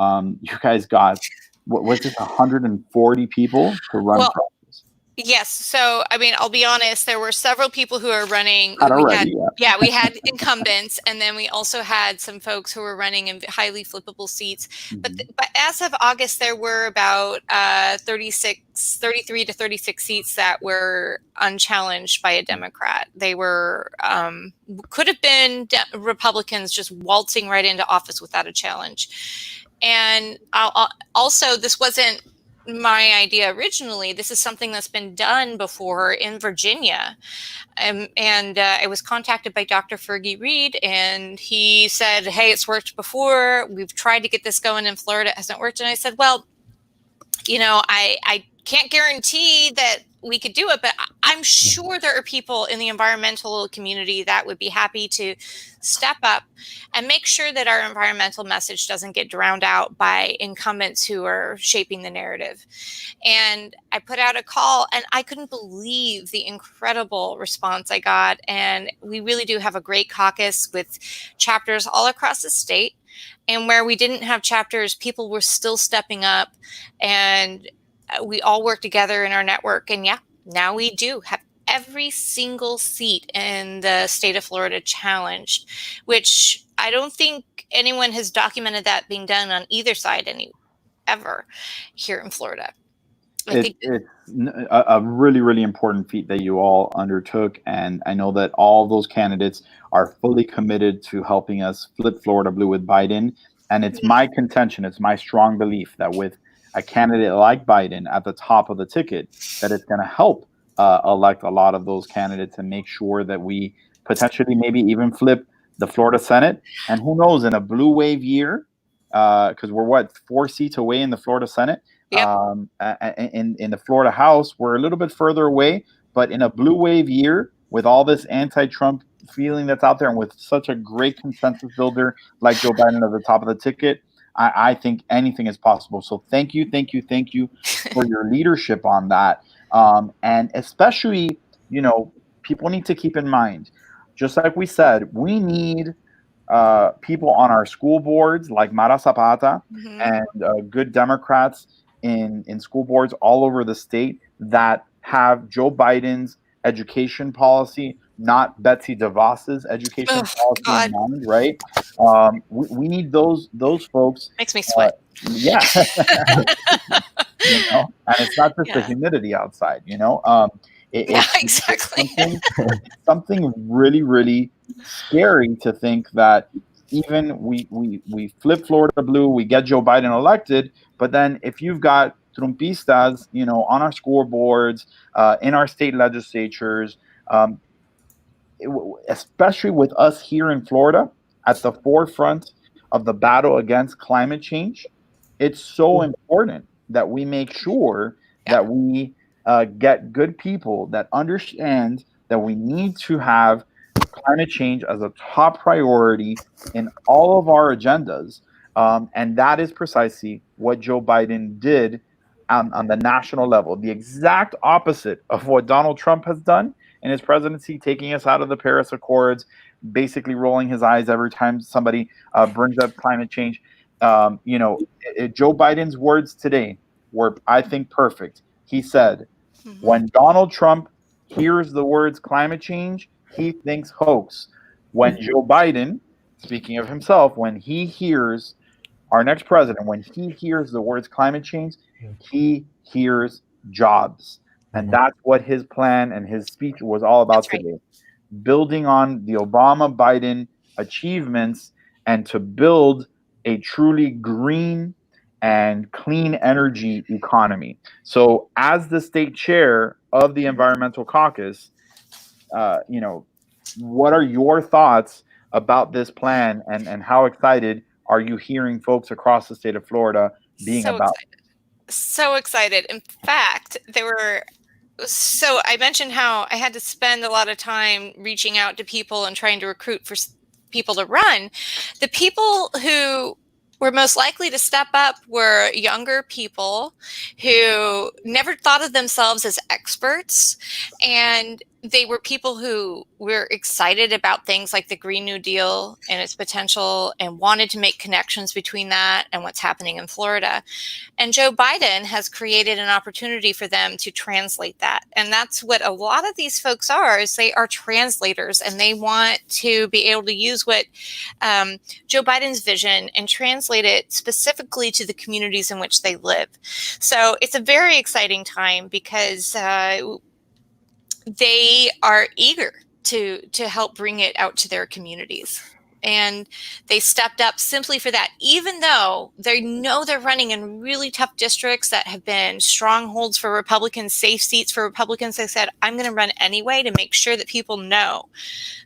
you guys got, what was it, 140 people to run for office? Yes. So, I mean, I'll be honest, there were several people who are running. We had incumbents, and then we also had some folks who were running in highly flippable seats. But as of August, there were about 33 to 36 seats that were unchallenged by a Democrat. They were, could have been Republicans just waltzing right into office without a challenge. And also, this wasn't my idea originally. This is something that's been done before in Virginia. And I was contacted by Dr. Fergie Reed, and he said, hey, it's worked before. We've tried to get this going in Florida. It hasn't worked. And I said, well, I can't guarantee that we could do it, but I'm sure there are people in the environmental community that would be happy to step up and make sure that our environmental message doesn't get drowned out by incumbents who are shaping the narrative. And I put out a call, and I couldn't believe the incredible response I got. And we really do have a great caucus with chapters all across the state. And where we didn't have chapters, people were still stepping up, and we all work together in our network. And yeah, now we do have every single seat in the state of Florida challenged, which I don't think anyone has documented that being done on either side ever here in Florida. It's a really, really important feat that you all undertook. And I know that all those candidates are fully committed to helping us flip Florida blue with Biden. And it's my contention, it's my strong belief that with a candidate like Biden at the top of the ticket, that it's going to help elect a lot of those candidates and make sure that we potentially maybe even flip the Florida Senate. And who knows, in a blue wave year, because we're 4 seats away in the Florida Senate. Yep. In the Florida House, we're a little bit further away, but in a blue wave year, with all this anti-Trump feeling that's out there, and with such a great consensus builder like Joe Biden at the top of the ticket, I think anything is possible. So thank you for your leadership on that. And especially, people need to keep in mind, just like we said, we need people on our school boards like Mara Zapata and good Democrats in school boards all over the state that have Joe Biden's education policy, not Betsy DeVos's education policy in mind, right? We need those folks. Makes me sweat. Yeah. And it's not just the humidity outside, Exactly. It's something really, really scary to think that even we flip Florida blue, we get Joe Biden elected, but then if you've got Trumpistas, on our scoreboards, in our state legislatures, especially with us here in Florida at the forefront of the battle against climate change, it's so important that we make sure that we get good people that understand that we need to have climate change as a top priority in all of our agendas. And that is precisely what Joe Biden did on the national level, the exact opposite of what Donald Trump has done in his presidency, taking us out of the Paris Accords, basically rolling his eyes every time somebody brings up climate change. Joe Biden's words today were, I think, perfect. He said, when Donald Trump hears the words climate change, he thinks hoax. When Joe Biden, speaking of himself, when he hears our next president, when he hears the words climate change, he hears jobs. And that's what his plan and his speech was all about today. Building on the Obama-Biden achievements and to build a truly green and clean energy economy. So as the state chair of the Environmental Caucus, what are your thoughts about this plan, and how excited are you hearing folks across the state of Florida being about? So excited. In fact, I mentioned how I had to spend a lot of time reaching out to people and trying to recruit for people to run. The people who were most likely to step up were younger people who never thought of themselves as experts. And they were people who were excited about things like the Green New Deal and its potential and wanted to make connections between that and what's happening in Florida. And Joe Biden has created an opportunity for them to translate that. And that's what a lot of these folks are, is they are translators, and they want to be able to use what Joe Biden's vision and translate it specifically to the communities in which they live. So it's a very exciting time because they are eager to help bring it out to their communities. And they stepped up simply for that, even though they know they're running in really tough districts that have been strongholds for Republicans, safe seats for Republicans. They said, I'm going to run anyway to make sure that people know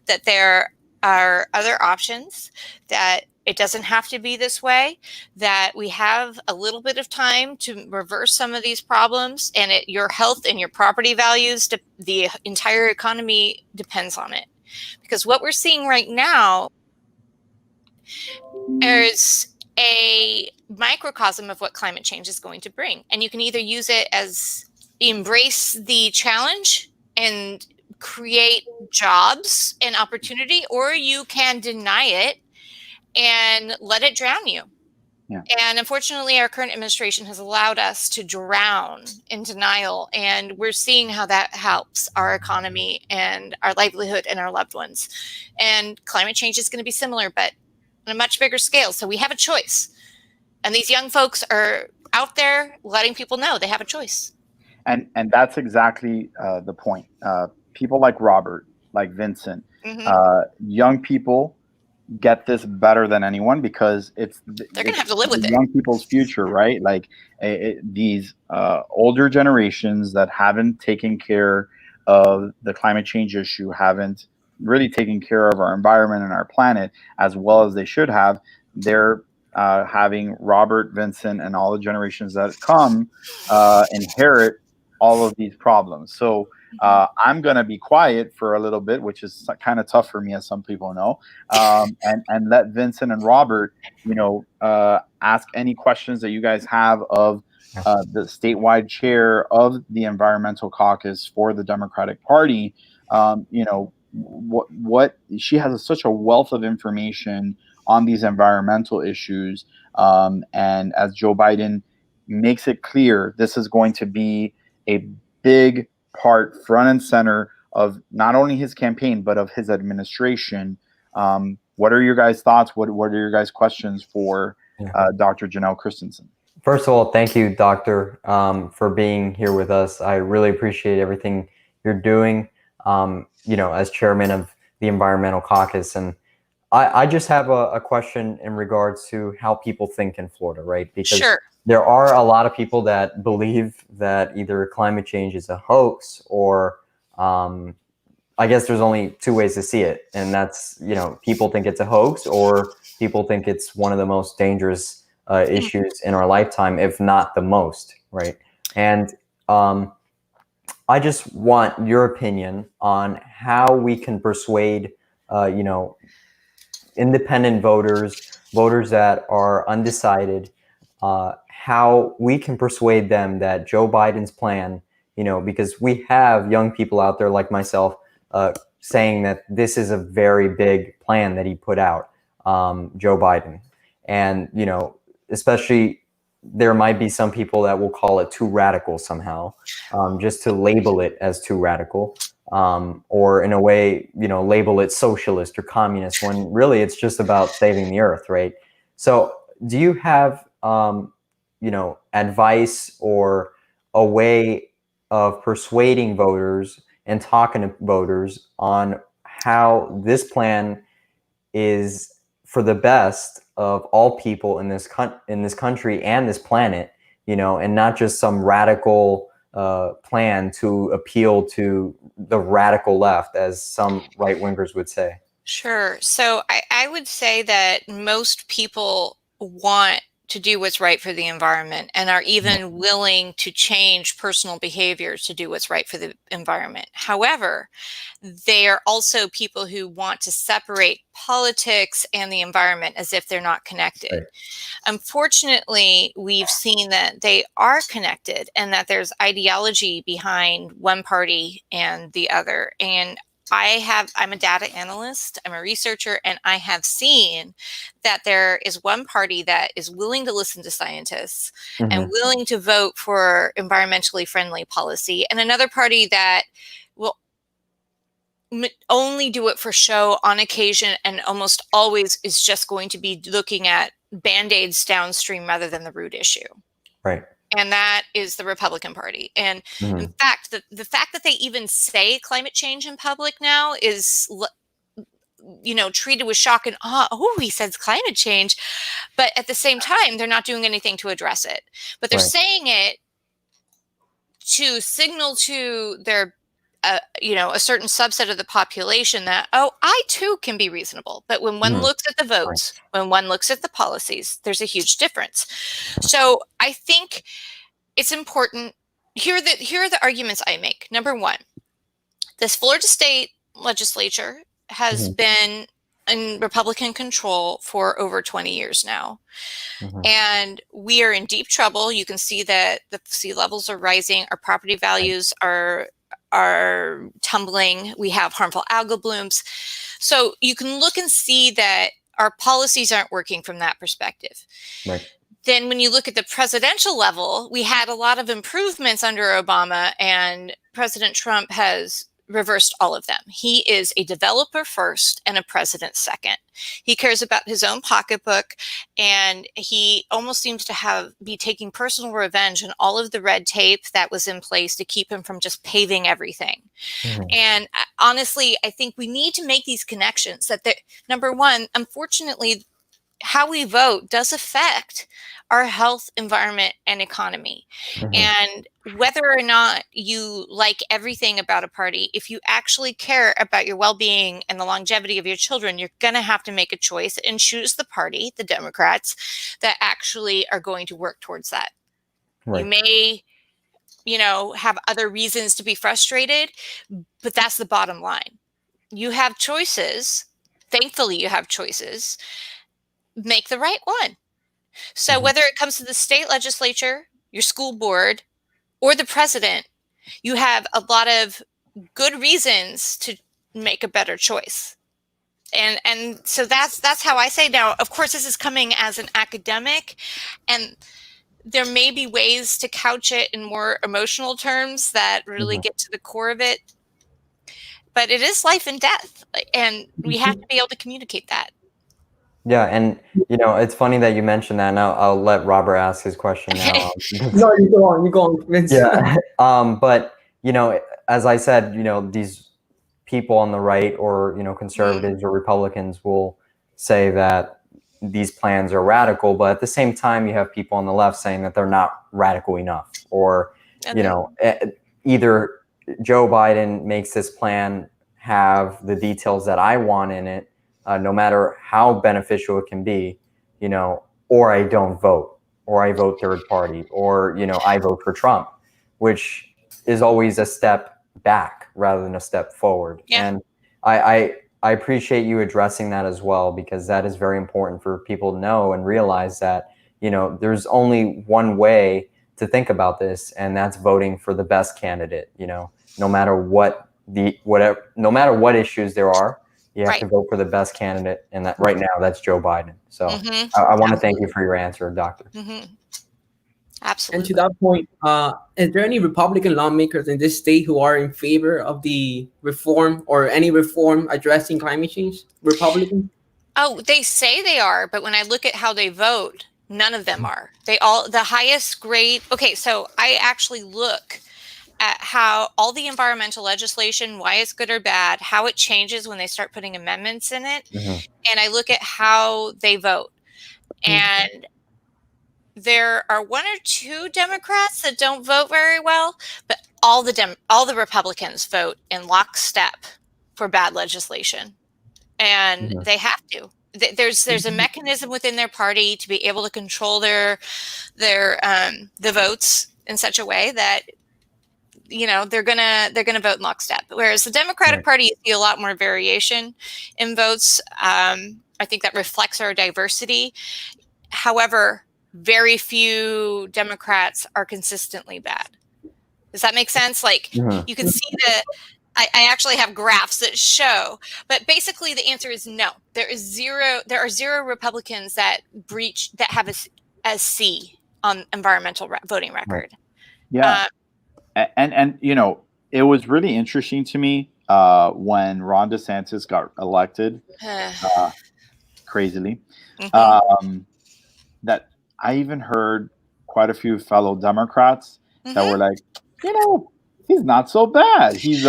that there are other options, that it doesn't have to be this way, that we have a little bit of time to reverse some of these problems, and your health and your property values, the entire economy depends on it. Because what we're seeing right now is a microcosm of what climate change is going to bring. And you can either use it as embrace the challenge and create jobs and opportunity, or you can deny it and let it drown you. Yeah. And unfortunately, our current administration has allowed us to drown in denial. And we're seeing how that helps our economy and our livelihood and our loved ones. And climate change is going to be similar, but on a much bigger scale. So we have a choice. And these young folks are out there letting people know they have a choice. And that's exactly the point. People like Robert, like Vincent, young people get this better than anyone because they're going to have to live with it. Young people's future, right? Like these older generations that haven't taken care of the climate change issue, haven't really taken care of our environment and our planet as well as they should have. They're having Robert, Vincent, and all the generations that come inherit all of these problems. So I'm going to be quiet for a little bit, which is kind of tough for me, as some people know, and let Vincent and Robert, ask any questions that you guys have of the statewide chair of the Environmental Caucus for the Democratic Party. What she has such a wealth of information on these environmental issues, and as Joe Biden makes it clear, this is going to be a big part, front and center, of not only his campaign but of his administration. What are your guys' thoughts? What are your guys' questions for Dr. Janelle Christensen? First of all, thank you, Doctor, for being here with us. I really appreciate everything you're doing, as chairman of the Environmental Caucus. And I just have a question in regards to how people think in Florida, right? Because there are a lot of people that believe that either climate change is a hoax or I guess there's only two ways to see it. And that's, people think it's a hoax or people think it's one of the most dangerous issues in our lifetime, if not the most, right? And I just want your opinion on how we can persuade, independent voters that are undecided, how we can persuade them that Joe Biden's plan, because we have young people out there like myself saying that this is a very big plan that he put out, Joe Biden. And, especially there might be some people that will call it too radical somehow, just to label it as too radical, or in a way, label it socialist or communist, when really it's just about saving the earth, right? So do you have, advice or a way of persuading voters and talking to voters on how this plan is for the best of all people in this country and this planet, and not just some radical plan to appeal to the radical left, as some right-wingers would say? Sure. So I would say that most people want to do what's right for the environment and are even willing to change personal behaviors to do what's right for the environment. However, they are also people who want to separate politics and the environment as if they're not connected. Right. Unfortunately, we've seen that they are connected and that there's ideology behind one party and the other. And I'm a data analyst, I'm a researcher, and I have seen that there is one party that is willing to listen to scientists and willing to vote for environmentally friendly policy, and another party that will only do it for show on occasion and almost always is just going to be looking at band-aids downstream rather than the root issue. Right. And that is the Republican Party. And in fact, the fact that they even say climate change in public now is, treated with shock and awe. Oh, he says climate change. But at the same time, they're not doing anything to address it. But they're saying it to signal to their a certain subset of the population that, oh, I too can be reasonable. But when one looks at the votes, when one looks at the policies, there's a huge difference. So I think it's important. Here are the arguments I make. Number one, this Florida state legislature has been in Republican control for over 20 years now. And we are in deep trouble. You can see that the sea levels are rising. Our property values are tumbling. We have harmful algal blooms. So you can look and see that our policies aren't working from that perspective. Right. Then when you look at the presidential level, we had a lot of improvements under Obama, and President Trump has reversed all of them. He is a developer first and a president second. He cares about his own pocketbook, and he almost seems to be taking personal revenge on all of the red tape that was in place to keep him from just paving everything. And honestly, I think we need to make these connections that number one, unfortunately, how we vote does affect our health, environment, and economy. And whether or not you like everything about a party, if you actually care about your well-being and the longevity of your children, you're going to have to make a choice and choose the party, the Democrats, that actually are going to work towards that. You may, have other reasons to be frustrated, but that's the bottom line. You have choices. Thankfully, you have choices. Make the right one. So whether it comes to the state legislature, your school board, or the president, you have a lot of good reasons to make a better choice. And so that's how I say. Now, of course, this is coming as an academic, and there may be ways to couch it in more emotional terms that really get to the core of it. But it is life and death, and we have to be able to communicate that. Yeah, and it's funny that you mentioned that. Now I'll let Robert ask his question now. No, you go on, Vince. Yeah, but as I said, these people on the right, or conservatives or Republicans, will say that these plans are radical, but at the same time, you have people on the left saying that they're not radical enough, or either Joe Biden makes this plan have the details that I want in it, no matter how beneficial it can be, or I don't vote, or I vote third party, or, I vote for Trump, which is always a step back rather than a step forward. Yeah. And I appreciate you addressing that as well, because that is very important for people to know and realize that, there's only one way to think about this, and that's voting for the best candidate, no matter what issues there are. You have to vote for the best candidate, and that right now that's Joe Biden. So I want to thank you for your answer, Doctor. Absolutely. And to that point, is there any Republican lawmakers in this state who are in favor of the reform or any reform addressing climate change? Republican? Oh, they say they are, but when I look at how they vote, none of them are. The highest grade. Okay, so I actually look at how all the environmental legislation, why it's good or bad, how it changes when they start putting amendments in it. And I look at how they vote. And there are one or two Democrats that don't vote very well, but all the Republicans vote in lockstep for bad legislation. And they have to. There's a mechanism within their party to be able to control the votes in such a way that they're gonna vote in lockstep. Whereas the Democratic Party, you see a lot more variation in votes. I think that reflects our diversity. However, very few Democrats are consistently bad. Does that make sense? You can see I actually have graphs that show, but basically the answer is no. There are zero Republicans that have a C on environmental voting record. Yeah. And it was really interesting to me when Ron DeSantis got elected, crazily, that I even heard quite a few fellow Democrats that were like, he's not so bad. He's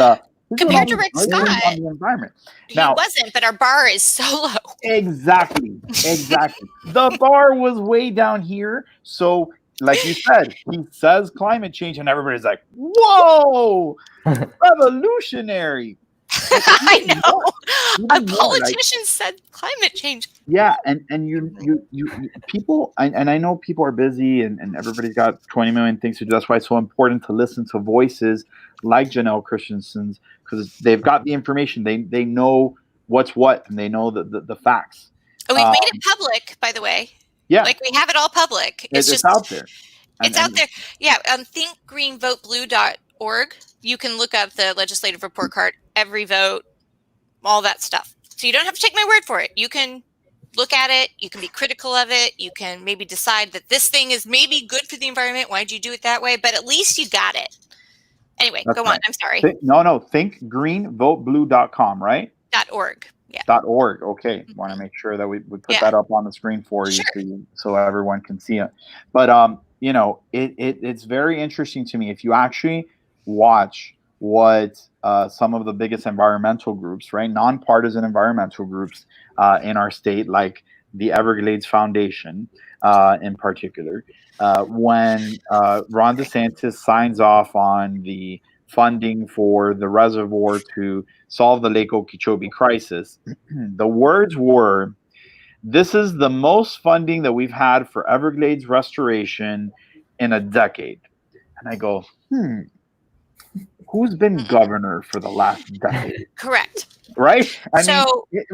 compared to Rick Scott on the environment. He wasn't, but our bar is so low. Exactly. The bar was way down here. So like you said, he says climate change, and everybody's like, "Whoa, revolutionary!" I know. A Even more, like, politician said climate change. yeah, and you people, and I know people are busy, and everybody's got 20 million things to do. That's why it's so important to listen to voices like Janelle Christensen's, because they've got the information. They know what's what, and they know the facts. Oh, we've made it public, by the way. Yeah, Like we have it all public. It's it's just out there. it's out there. Yeah, thinkgreenvoteblue.org. You can look up the legislative report card, every vote, all that stuff. So you don't have to take my word for it. You can look at it. You can be critical of it. You can maybe decide that this thing is maybe good for the environment. Why'd you do it that way? But at least you got it. Anyway, That's go right. on. I'm sorry. No, thinkgreenvoteblue.com, right? .org. Yeah. .org. Okay. Mm-hmm. Want to make sure that we put Yeah. that up on the screen for you, Sure. so everyone can see it. But you know, it's very interesting to me if you actually watch what some of the biggest environmental groups, right, nonpartisan environmental groups in our state, like the Everglades Foundation in particular, when Ron DeSantis signs off on the funding for the reservoir to solve the Lake Okeechobee crisis, the words were, "This is the most funding that we've had for Everglades restoration in a decade." And I go, who's been governor for the last decade? Correct. Right? I So- mean,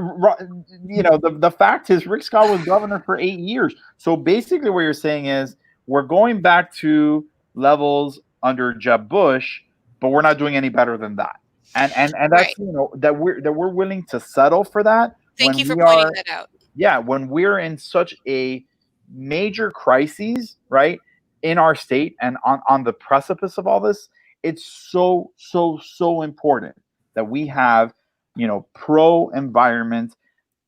you know, the fact is Rick Scott was governor for 8 years. So basically what you're saying is we're going back to levels under Jeb Bush, but we're not doing any better than that. And that's Right. you know, that we're willing to settle for that. Thank when you for we pointing are, that out. yeah, when we're in such a major crises, right, in our state and on the precipice of all this, it's so important that we have, you know, pro environment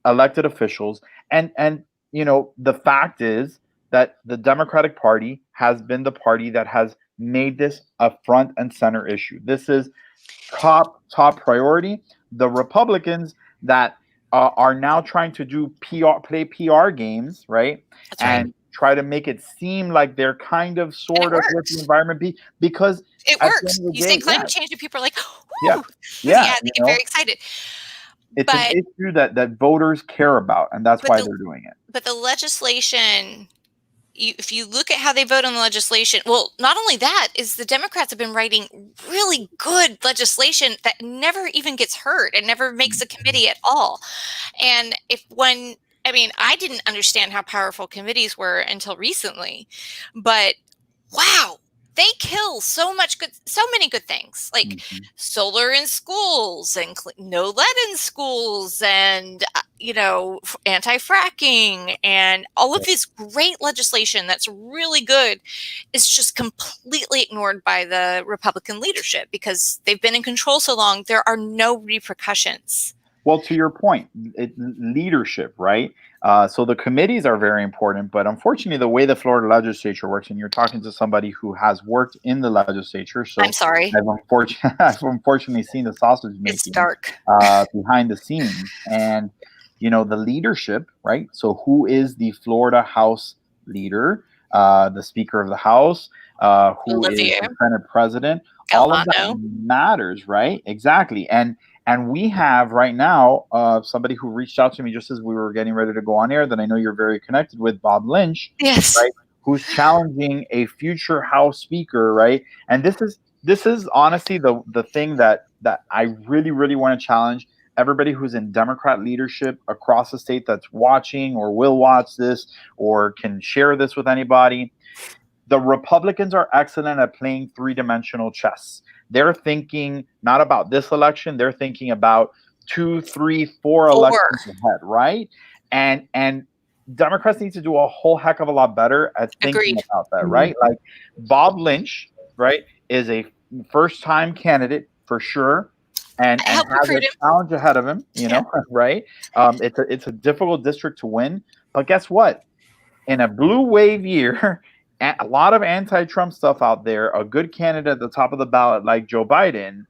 elected officials. And you know, the fact is that the Democratic Party has been the party that has made this a front and center issue. This is top priority. The Republicans that are now trying to do play PR games, right? That's right. And try to make it seem like they're kind of sort of with the environment because it works. You say climate change and people are like, whoo! Yeah, they get very excited. It's an issue that voters care about, and that's why they're doing it. But the legislation, if you look at how they vote on the legislation, well, not only that, is the Democrats have been writing really good legislation that never even gets heard and never makes a committee at all. And I didn't understand how powerful committees were until recently, but wow, they kill so many good things, like solar in schools and no lead in schools and, anti-fracking and all of this great legislation that's really good is just completely ignored by the Republican leadership because they've been in control so long. There are no repercussions. Well, to your point, leadership, right? So the committees are very important, but unfortunately, the way the Florida legislature works, and you're talking to somebody who has worked in the legislature, so I'm sorry, I've unfortunately seen the sausage making. It's dark behind the scenes, and the leadership, right? So who is the Florida House leader? The Speaker of the House, who is the Senate President? All of that matters, right? Exactly, and we have right now somebody who reached out to me just as we were getting ready to go on air that I know you're very connected with, Bob Lynch, yes, right? Who's challenging a future House Speaker, right? And this is honestly the thing that I really want to challenge everybody who's in Democrat leadership across the state that's watching or will watch this or can share this with anybody. The Republicans are excellent at playing three-dimensional chess. They're thinking not about this election. They're thinking about 2, 3, 4 elections ahead, right? And Democrats need to do a whole heck of a lot better at thinking about that, right? Like Bob Lynch, right, is a first-time candidate for sure, and has a challenge ahead of him, right? It's a difficult district to win, but guess what? In a blue wave year, a lot of anti-Trump stuff out there, a good candidate at the top of the ballot like Joe Biden,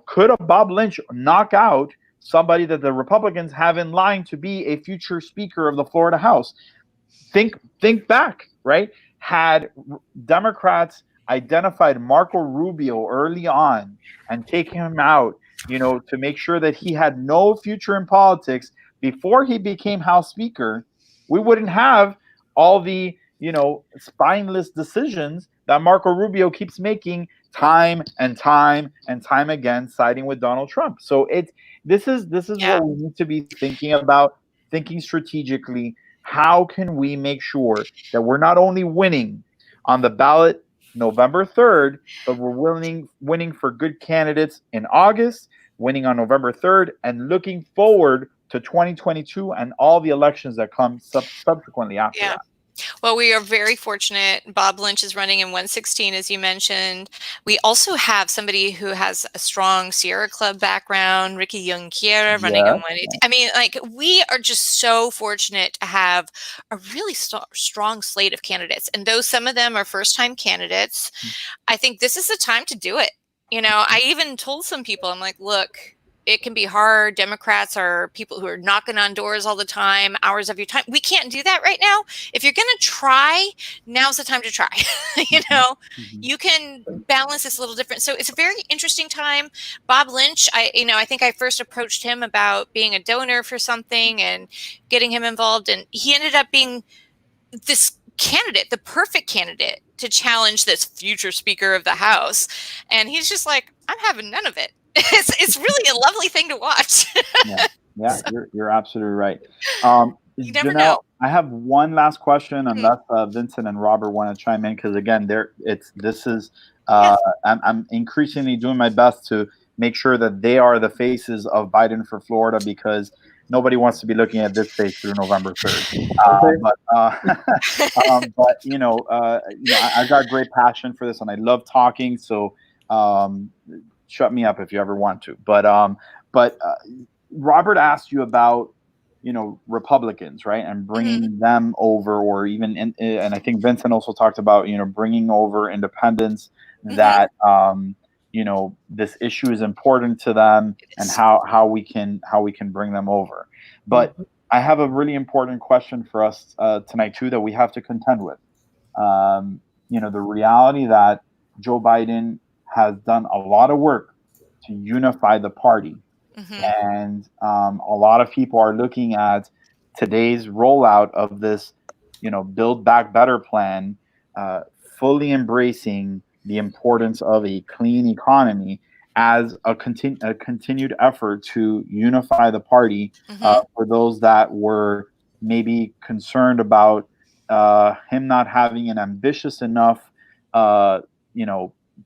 could a Bob Lynch knock out somebody that the Republicans have in line to be a future Speaker of the Florida House? Think back, right? had Democrats identified Marco Rubio early on and taken him out, to make sure that he had no future in politics before he became House Speaker, we wouldn't have all the, spineless decisions that Marco Rubio keeps making time and time and time again, siding with Donald Trump. So this is what we need to be thinking about, thinking strategically. How can we make sure that we're not only winning on the ballot November 3rd, but we're winning for good candidates in August, winning on November 3rd, and looking forward to 2022 and all the elections that come subsequently after that. Well, we are very fortunate. Bob Lynch is running in 116, as you mentioned. We also have somebody who has a strong Sierra Club background, Ricky Junqueira, running in 118. I mean, like, we are just so fortunate to have a really strong slate of candidates. And though some of them are first-time candidates, I think this is the time to do it. I even told some people, I'm like, look, it can be hard. Democrats are people who are knocking on doors all the time, hours of your time. We can't do that right now. If you're going to try, now's the time to try. You can balance this a little different. So it's a very interesting time. Bob Lynch, I think I first approached him about being a donor for something and getting him involved. And he ended up being this candidate, the perfect candidate to challenge this future Speaker of the House. And he's just like, I'm having none of it. It's really a lovely thing to watch. You're absolutely right. You never Janelle, know. I have one last question, unless Vincent and Robert want to chime in, because again, I'm increasingly doing my best to make sure that they are the faces of Biden for Florida, because nobody wants to be looking at this face through November 3rd. I've got great passion for this, and I love talking. So. Shut me up if you ever want to. But Robert asked you about, Republicans, right? And bringing them over, or even, and I think Vincent also talked about, bringing over independents that, this issue is important to them, and how we can bring them over. But I have a really important question for us tonight too, that we have to contend with. The reality that Joe Biden has done a lot of work to unify the party. And a lot of people are looking at today's rollout of this, Build Back Better plan, fully embracing the importance of a clean economy as a continued effort to unify the party for those that were maybe concerned about him not having an ambitious enough,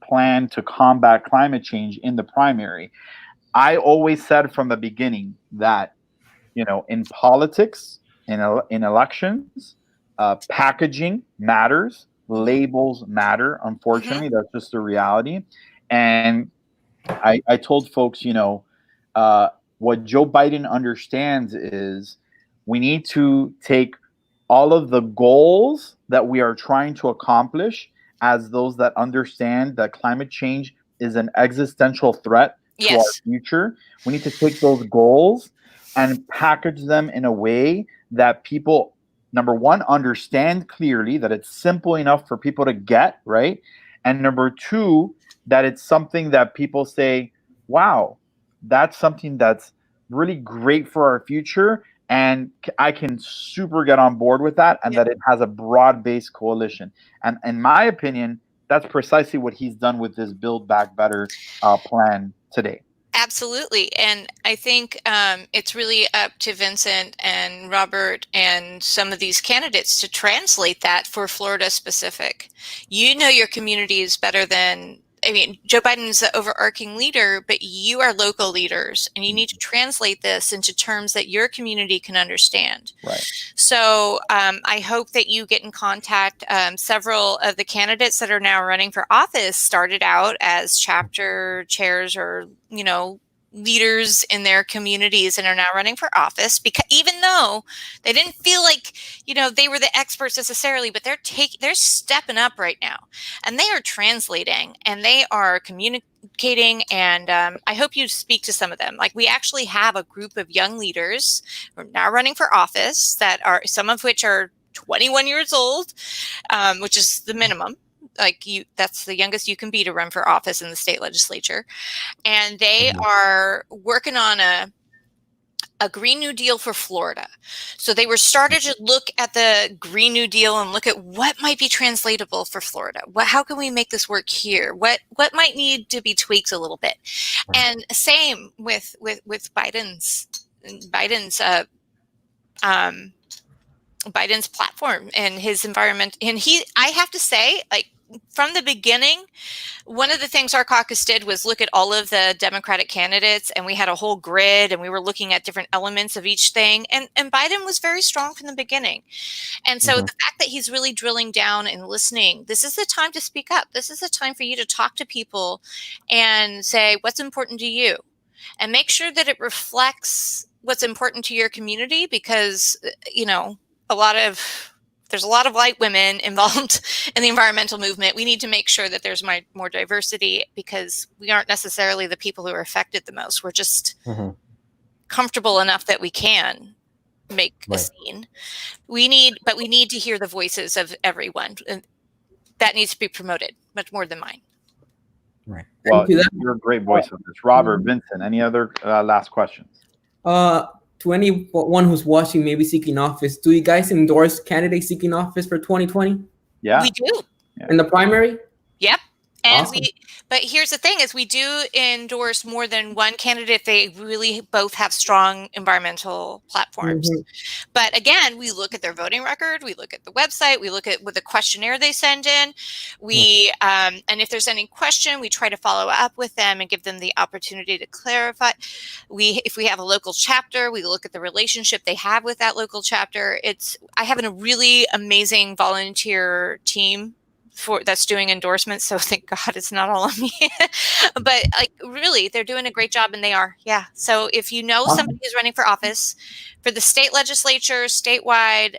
plan to combat climate change in the primary. I always said from the beginning that, in politics, in elections, packaging matters, labels matter. Unfortunately, that's just the reality. And I told folks, what Joe Biden understands is we need to take all of the goals that we are trying to accomplish as those that understand that climate change is an existential threat to our future. We need to take those goals and package them in a way that people, number one, understand clearly, that it's simple enough for people to get, right? And number two, that it's something that people say, wow, that's something that's really great for our future, and I can super get on board with that, and that it has a broad-based coalition. And in my opinion, that's precisely what he's done with this Build Back Better plan today. Absolutely. And I think it's really up to Vincent and Robert and some of these candidates to translate that for Florida specific. Your communities better than, Joe Biden's the overarching leader, but you are local leaders, and you need to translate this into terms that your community can understand. Right. So I hope that you get in contact. Several of the candidates that are now running for office started out as chapter chairs or, leaders in their communities and are now running for office, because even though they didn't feel like, they were the experts necessarily, but they're stepping up right now, and they are translating and they are communicating. And I hope you speak to some of them. Like, we actually have a group of young leaders who are now running for office that are, some of which are 21 years old, which is the minimum. Like that's the youngest you can be to run for office in the state legislature. And they are working on a Green New Deal for Florida. So they were started to look at the Green New Deal and look at what might be translatable for Florida. How can we make this work here? What might need to be tweaked a little bit? And same with Biden's platform and his environment. And I have to say, like, from the beginning, one of the things our caucus did was look at all of the Democratic candidates, and we had a whole grid, and we were looking at different elements of each thing. And Biden was very strong from the beginning. And so the fact that he's really drilling down and listening, this is the time to speak up. This is the time for you to talk to people and say, what's important to you? And make sure that it reflects what's important to your community, because, there's a lot of white women involved in the environmental movement. We need to make sure that there's more diversity, because we aren't necessarily the people who are affected the most. We're just comfortable enough that we can make a scene. We need to hear the voices of everyone. And that needs to be promoted much more than mine. Right. Well, you're a great voice of this. Robert, Vincent, any other last questions? To anyone who's watching, maybe seeking office, do you guys endorse candidates seeking office for 2020? Yeah, we do. In the primary? Yep. And awesome. But here's the thing: is we do endorse more than one candidate if they really both have strong environmental platforms. But again, we look at their voting record, we look at the website, we look at with the questionnaire they send in. And if there's any question, we try to follow up with them and give them the opportunity to clarify. If we have a local chapter, we look at the relationship they have with that local chapter. I have a really amazing volunteer team that's doing endorsements, so thank God it's not all on me. But really, they're doing a great job, and they are. Yeah. So if you know somebody who's running for office, for the state legislature, statewide,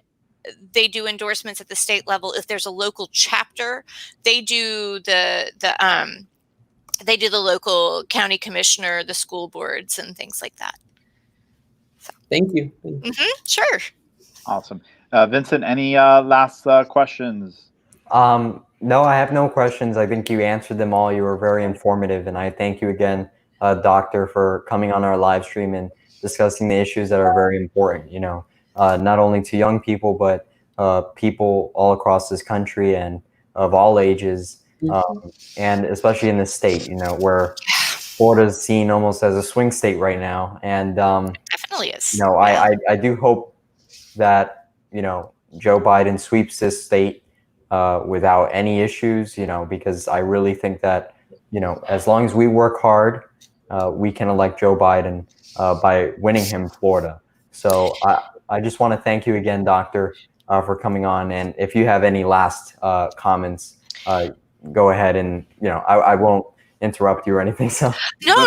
they do endorsements at the state level. If there's a local chapter, they do the local county commissioner, the school boards, and things like that. So. Thank you. Sure. Awesome. Vincent, any last questions? No, I have no questions. I think you answered them all. You were very informative, and I thank you again, Doctor, for coming on our live stream and discussing the issues that are very important, not only to young people, but people all across this country and of all ages, and especially in this state, where Florida's seen almost as a swing state right now. And definitely is. I do hope that, Joe Biden sweeps this state without any issues, because I really think that, as long as we work hard, we can elect Joe Biden by winning him Florida. So I just want to thank you again, Doctor, for coming on. And if you have any last comments, go ahead, and, I won't interrupt you or anything. So no,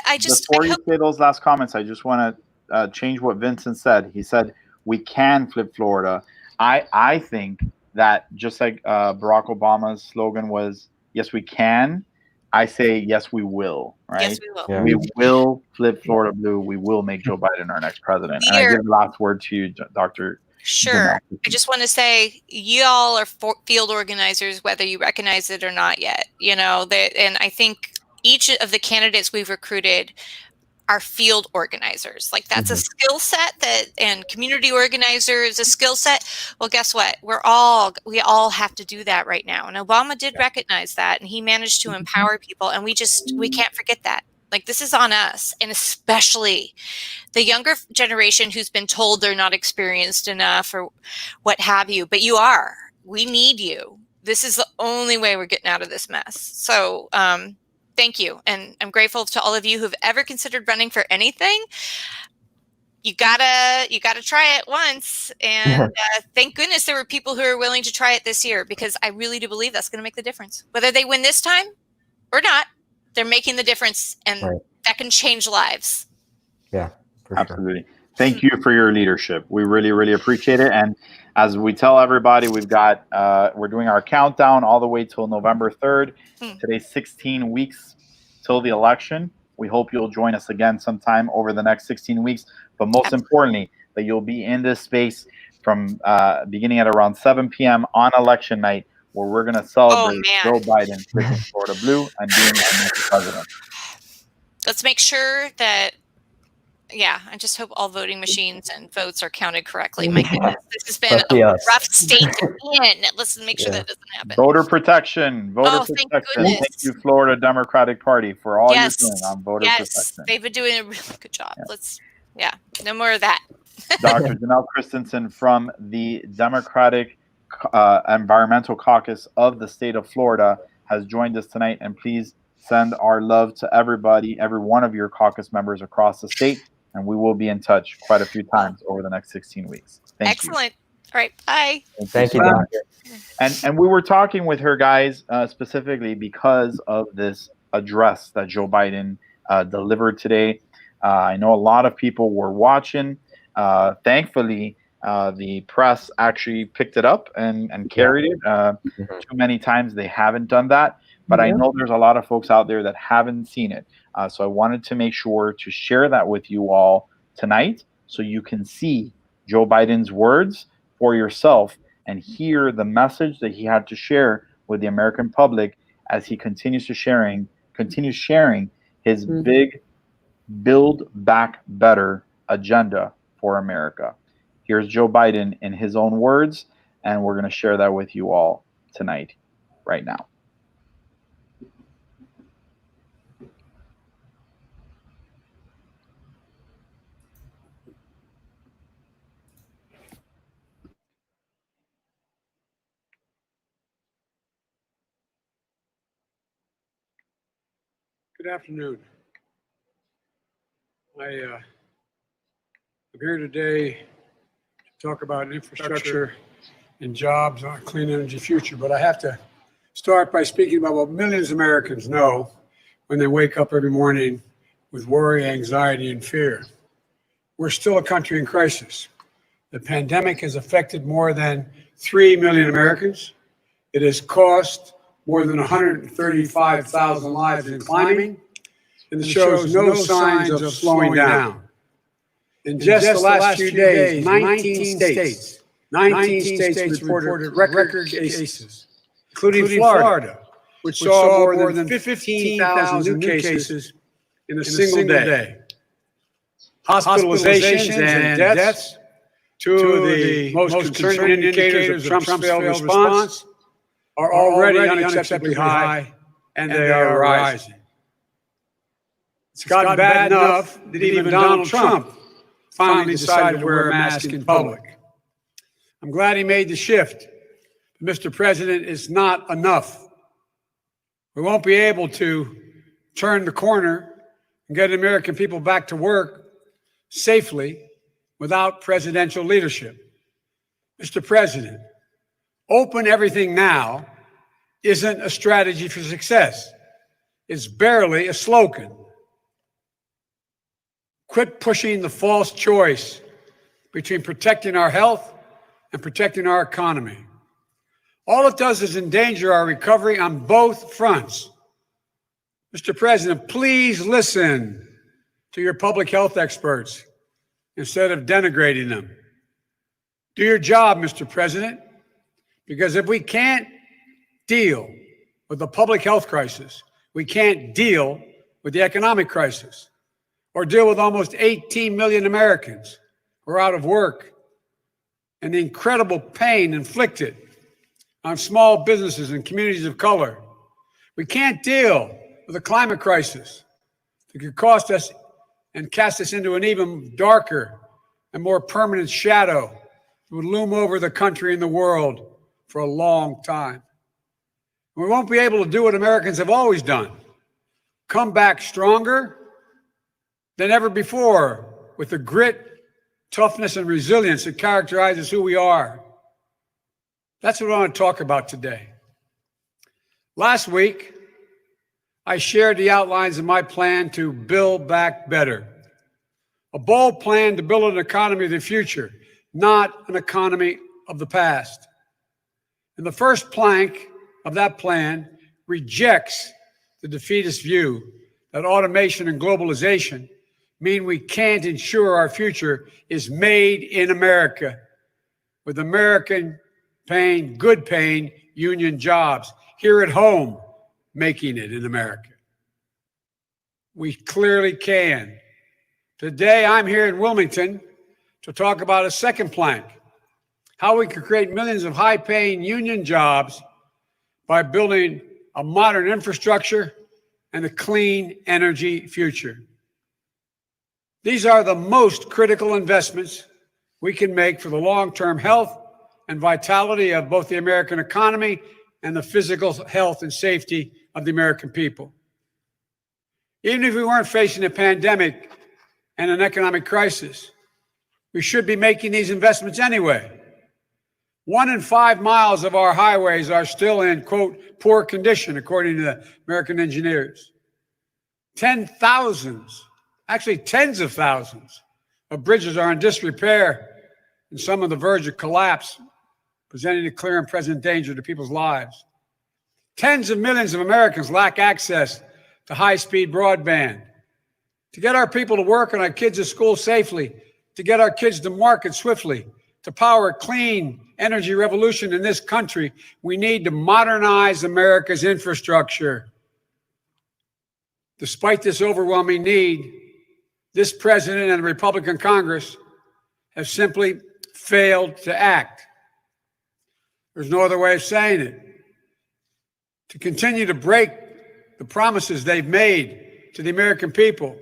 I just before you say those last comments, I just want to change what Vincent said. He said we can flip Florida. I think that just like Barack Obama's slogan was, yes, we can. I say, yes, we will, right? Yes, we will. Yeah. We will flip Florida blue. We will make Joe Biden our next president. And I give the last word to you, Dr. Sure. I just want to say, y'all are field organizers, whether you recognize it or not yet. And I think each of the candidates we've recruited are field organizers. Like, that's a skill set and community organizer is a skill set. Well, guess what? We all have to do that right now. And Obama did recognize that, and he managed to empower people. And we can't forget that. Like, this is on us, and especially the younger generation who's been told they're not experienced enough or what have you, but you are. We need you. This is the only way we're getting out of this mess. So, thank you. And I'm grateful to all of you who've ever considered running for anything. You gotta try it once. And thank goodness there were people who are willing to try it this year, because I really do believe that's going to make the difference. Whether they win this time or not, they're making the difference, and that can change lives. Yeah, absolutely. Sure. Thank you for your leadership. We really, really appreciate it. And as we tell everybody, we've got, we're doing our countdown all the way till November 3rd. Today's 16 weeks till the election. We hope you'll join us again sometime over the next 16 weeks. But most importantly, that you'll be in this space from beginning at around 7 p.m. on election night, where we're going to celebrate Joe Biden taking Florida blue and being our next president. Let's make sure that, I just hope all voting machines and votes are counted correctly. My goodness, this has been a rough state to be in. Let's make sure that doesn't happen. Voter protection. Thank you, Florida Democratic Party, for all you're doing on voter protection. They've been doing a really good job. No more of that. Dr. Janelle Christensen from the Democratic Environmental Caucus of the state of Florida has joined us tonight, and please send our love to everybody, every one of your caucus members across the state, and we will be in touch quite a few times over the next 16 weeks. Thank you. Excellent. All right, bye. Thank you, Doctor. And we were talking with her, guys, specifically because of this address that Joe Biden delivered today. I know a lot of people were watching. Thankfully, the press actually picked it up and carried it. Too many times they haven't done that. But I know there's a lot of folks out there that haven't seen it. So I wanted to make sure to share that with you all tonight so you can see Joe Biden's words for yourself and hear the message that he had to share with the American public as he continues sharing his big Build Back Better agenda for America. Here's Joe Biden in his own words, and we're going to share that with you all tonight, right now. Good afternoon. I'm here today to talk about infrastructure and jobs on a clean energy future, but I have to start by speaking about what millions of Americans know when they wake up every morning with worry, anxiety, and fear. We're still a country in crisis. The pandemic has affected more than 3 million Americans. It has cost more than 135,000 lives in climbing, and it shows no signs of slowing down. In just the last few days, 19 states reported record cases, including Florida, which saw more than 15,000 new cases in a single day. Hospitalizations and deaths, two of the most concerning indicators of Trump's failed response, are already unacceptably high, and they are rising. It's gotten bad enough that even Donald Trump finally decided to wear a mask in public. I'm glad he made the shift. Mr. President, it's not enough. We won't be able to turn the corner and get American people back to work safely without presidential leadership. Mr. President, open everything now isn't a strategy for success. It's barely a slogan. Quit pushing the false choice between protecting our health and protecting our economy. All it does is endanger our recovery on both fronts. Mr. President, please listen to your public health experts instead of denigrating them. Do your job, Mr. President, because if we can't deal with the public health crisis, we can't deal with the economic crisis or deal with almost 18 million Americans who are out of work and the incredible pain inflicted on small businesses and communities of color. We can't deal with a climate crisis that could cost us and cast us into an even darker and more permanent shadow that would loom over the country and the world for a long time. We won't be able to do what Americans have always done, come back stronger than ever before with the grit, toughness, and resilience that characterizes who we are. That's what I want to talk about today. Last week, I shared the outlines of my plan to build back better. A bold plan to build an economy of the future, not an economy of the past. And the first plank of that plan rejects the defeatist view that automation and globalization mean we can't ensure our future is made in America. with American paying, good paying union jobs here at home, making it in America. We clearly can. Today, I'm here in Wilmington to talk about a second plank, how we can create millions of high-paying union jobs by building a modern infrastructure and a clean energy future. These are the most critical investments we can make for the long-term health and vitality of both the American economy and the physical health and safety of the American people. Even if we weren't facing a pandemic and an economic crisis, we should be making these investments anyway. 1 in 5 miles of our highways are still in, quote, poor condition, according to the American engineers. 10,000, actually tens of thousands of bridges are in disrepair and some on the verge of collapse, presenting a clear and present danger to people's lives. Tens of millions of Americans lack access to high-speed broadband. To get our people to work and our kids to school safely, to get our kids to market swiftly, to power a clean energy revolution in this country, we need to modernize America's infrastructure. Despite this overwhelming need, this president and the Republican Congress have simply failed to act. There's no other way of saying it. To continue to break the promises they've made to the American people.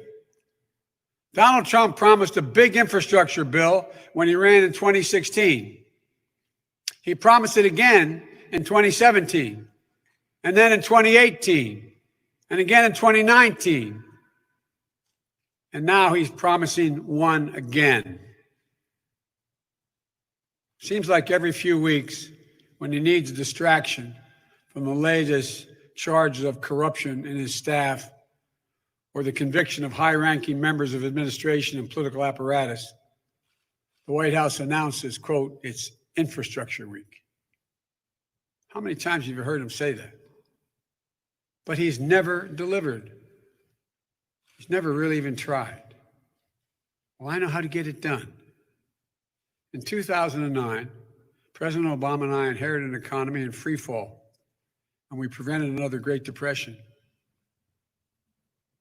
Donald Trump promised a big infrastructure bill when he ran in 2016. He promised it again in 2017, and then in 2018, and again in 2019. And now he's promising one again. Seems like every few weeks, when he needs a distraction from the latest charges of corruption in his staff or the conviction of high-ranking members of administration and political apparatus, the White House announces, quote, it's infrastructure week. How many times have you heard him say that? But he's never delivered. He's never really even tried. Well, I know how to get it done. In 2009, President Obama and I inherited an economy in free fall, and we prevented another Great Depression.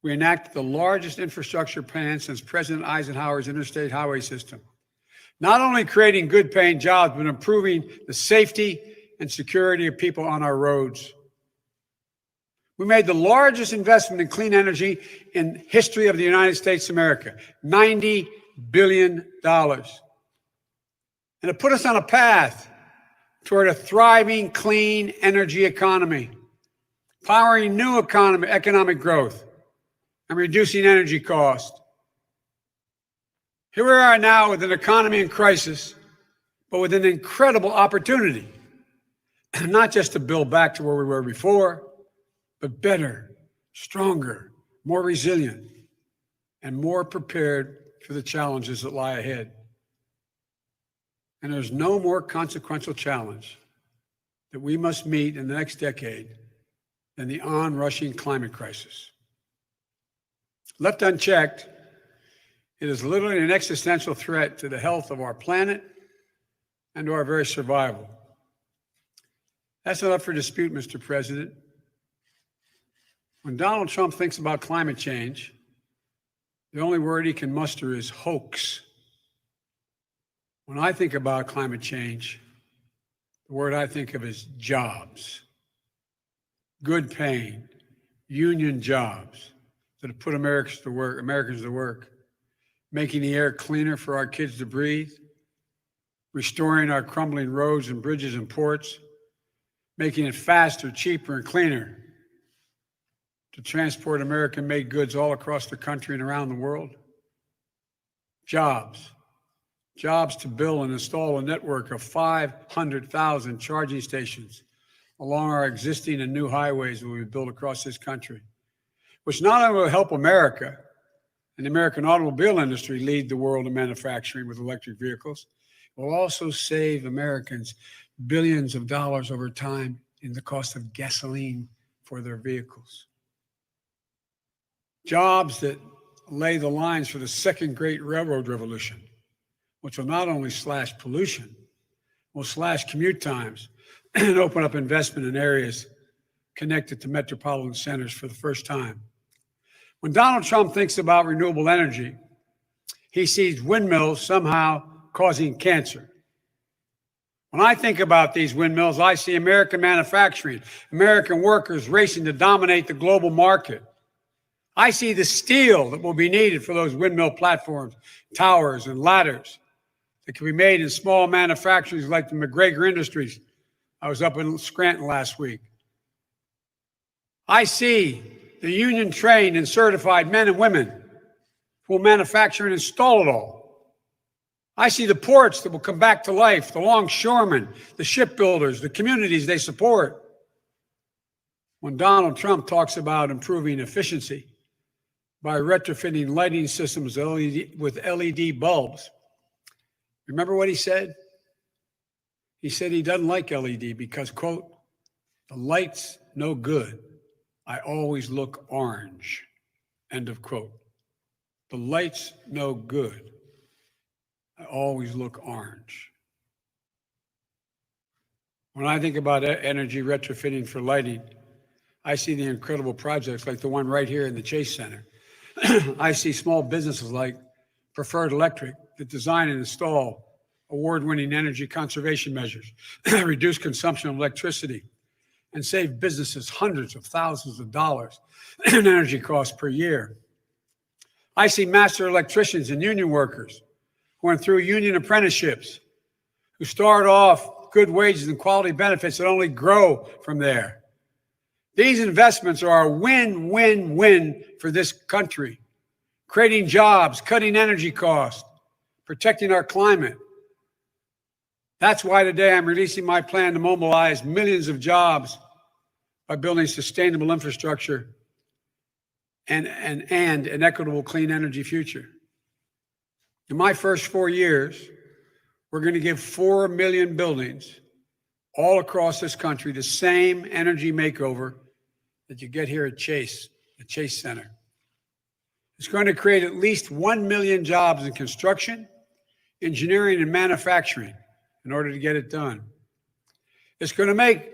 We enacted the largest infrastructure plan since President Eisenhower's interstate highway system, not only creating good paying jobs, but improving the safety and security of people on our roads. We made the largest investment in clean energy in history of the United States of America, $90 billion. And it put us on a path toward a thriving, clean energy economy, powering new economic growth, and reducing energy costs. Here we are now with an economy in crisis, but with an incredible opportunity, not just to build back to where we were before, but better, stronger, more resilient, and more prepared for the challenges that lie ahead. And there's no more consequential challenge that we must meet in the next decade than the onrushing climate crisis. Left unchecked, it is literally an existential threat to the health of our planet and to our very survival. That's not up for dispute, Mr. President. When Donald Trump thinks about climate change, the only word he can muster is hoax. When I think about climate change, the word I think of is jobs. Good paying, union jobs that have put Americans to work, making the air cleaner for our kids to breathe, restoring our crumbling roads and bridges and ports, making it faster, cheaper, and cleaner to transport American-made goods all across the country and around the world. Jobs to build and install a network of 500,000 charging stations along our existing and new highways that we build across this country, which not only will help America and the American automobile industry lead the world in manufacturing with electric vehicles, it will also save Americans billions of dollars over time in the cost of gasoline for their vehicles. Jobs that lay the lines for the second great railroad revolution, which will not only slash pollution, will slash commute times and open up investment in areas connected to metropolitan centers for the first time. When Donald Trump thinks about renewable energy, he sees windmills somehow causing cancer. When I think about these windmills, I see American manufacturing, American workers racing to dominate the global market. I see the steel that will be needed for those windmill platforms, towers, and ladders that can be made in small manufacturers like the McGregor Industries. I was up in Scranton last week. I see the union trained and certified men and women who will manufacture and install it all. I see the ports that will come back to life, the longshoremen, the shipbuilders, the communities they support. When Donald Trump talks about improving efficiency by retrofitting lighting systems with LED bulbs, remember what he said? He said he doesn't like LED because, quote, the light's no good. I always look orange, end of quote. The light's no good. I always look orange. When I think about energy retrofitting for lighting, I see the incredible projects like the one right here in the Chase Center. I see small businesses like Preferred Electric that design and install award-winning energy conservation measures, reduce consumption of electricity, and save businesses hundreds of thousands of dollars in energy costs per year. I see master electricians and union workers who went through union apprenticeships, who start off good wages and quality benefits that only grow from there. These investments are a win-win-win for this country, creating jobs, cutting energy costs, protecting our climate. That's why today I'm releasing my plan to mobilize millions of jobs by building sustainable infrastructure and an equitable clean energy future. In my first 4 years, we're going to give 4 million buildings all across this country the same energy makeover that you get here at Chase, the Chase Center. It's going to create at least 1 million jobs in construction, engineering, and manufacturing in order to get it done. It's going to make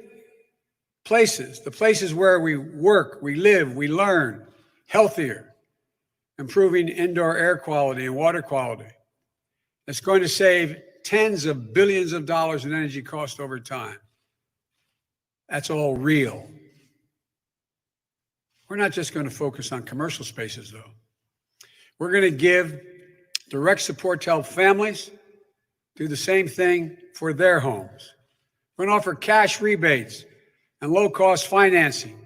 the places where we work, we live, we learn, healthier, improving indoor air quality and water quality. It's going to save tens of billions of dollars in energy cost over time. That's all real. We're not just going to focus on commercial spaces, though. We're going to give direct support to help families do the same thing for their homes. We're going to offer cash rebates and low-cost financing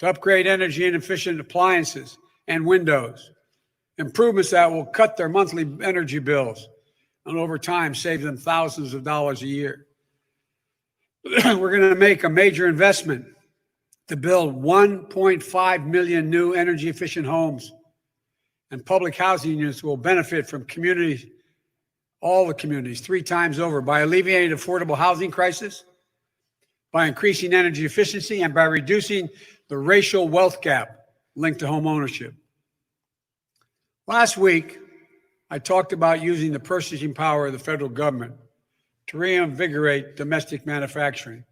to upgrade energy and efficient appliances and windows, improvements that will cut their monthly energy bills and over time save them thousands of dollars a year. We're going to make a major investment to build 1.5 million new energy-efficient homes, and public housing units will benefit from communities, all the communities, 3 times over by alleviating the affordable housing crisis, by increasing energy efficiency, and by reducing the racial wealth gap linked to home ownership. Last week, I talked about using the purchasing power of the federal government to reinvigorate domestic manufacturing.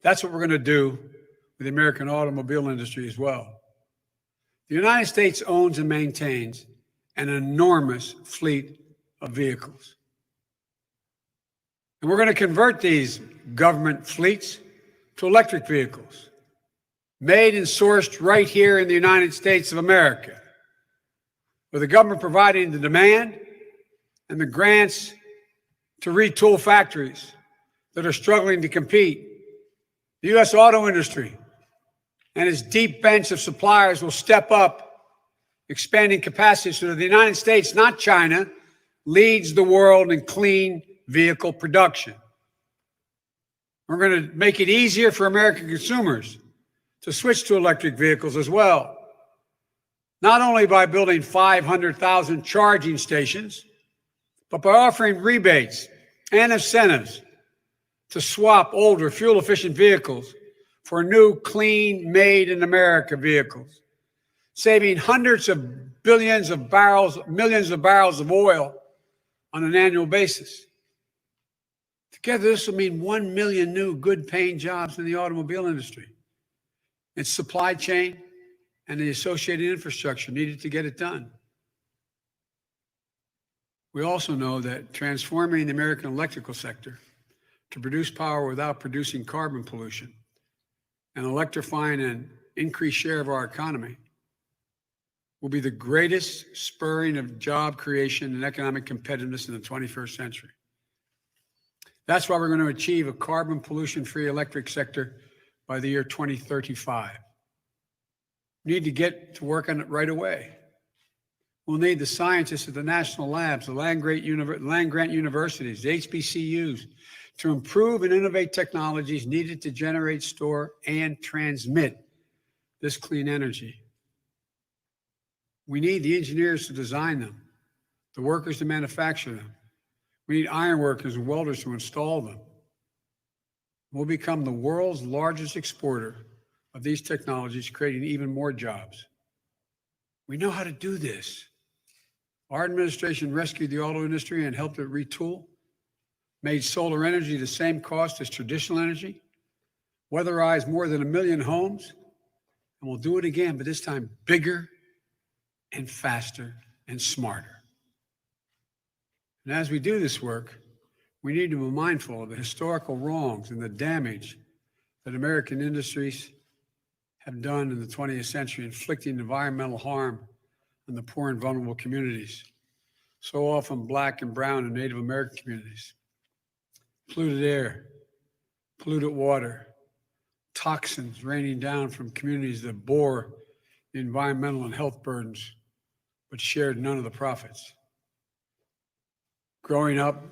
That's what we're going to do with the American automobile industry as well. The United States owns and maintains an enormous fleet of vehicles. And we're going to convert these government fleets to electric vehicles, made and sourced right here in the United States of America, with the government providing the demand and the grants to retool factories that are struggling to compete. The U.S. auto industry and its deep bench of suppliers will step up, expanding capacity so that the United States, not China, leads the world in clean vehicle production. We're going to make it easier for American consumers to switch to electric vehicles as well, not only by building 500,000 charging stations, but by offering rebates and incentives to swap older fuel-efficient vehicles for new, clean, made-in-America vehicles, saving hundreds of billions of barrels, millions of barrels of oil on an annual basis. To Together, this will mean 1 million new good-paying jobs in the automobile industry, its supply chain, and the associated infrastructure needed to get it done. We also know that transforming the American electrical sector to produce power without producing carbon pollution and electrifying an increased share of our economy will be the greatest spurring of job creation and economic competitiveness in the 21st century. That's why we're going to achieve a carbon pollution-free electric sector by the year 2035. We need to get to work on it right away. We'll need the scientists at the national labs, the land-grant universities, the HBCUs, to improve and innovate technologies needed to generate, store, and transmit this clean energy. We need the engineers to design them, the workers to manufacture them. We need iron workers and welders to install them. We'll become the world's largest exporter of these technologies, creating even more jobs. We know how to do this. Our administration rescued the auto industry and helped it retool, made solar energy the same cost as traditional energy, weatherized more than 1 million homes, and we'll do it again, but this time bigger and faster and smarter. And as we do this work, we need to be mindful of the historical wrongs and the damage that American industries have done in the 20th century, inflicting environmental harm on the poor and vulnerable communities, so often Black and brown and Native American communities. Polluted air, polluted water, toxins raining down from communities that bore the environmental and health burdens, but shared none of the profits. Growing up,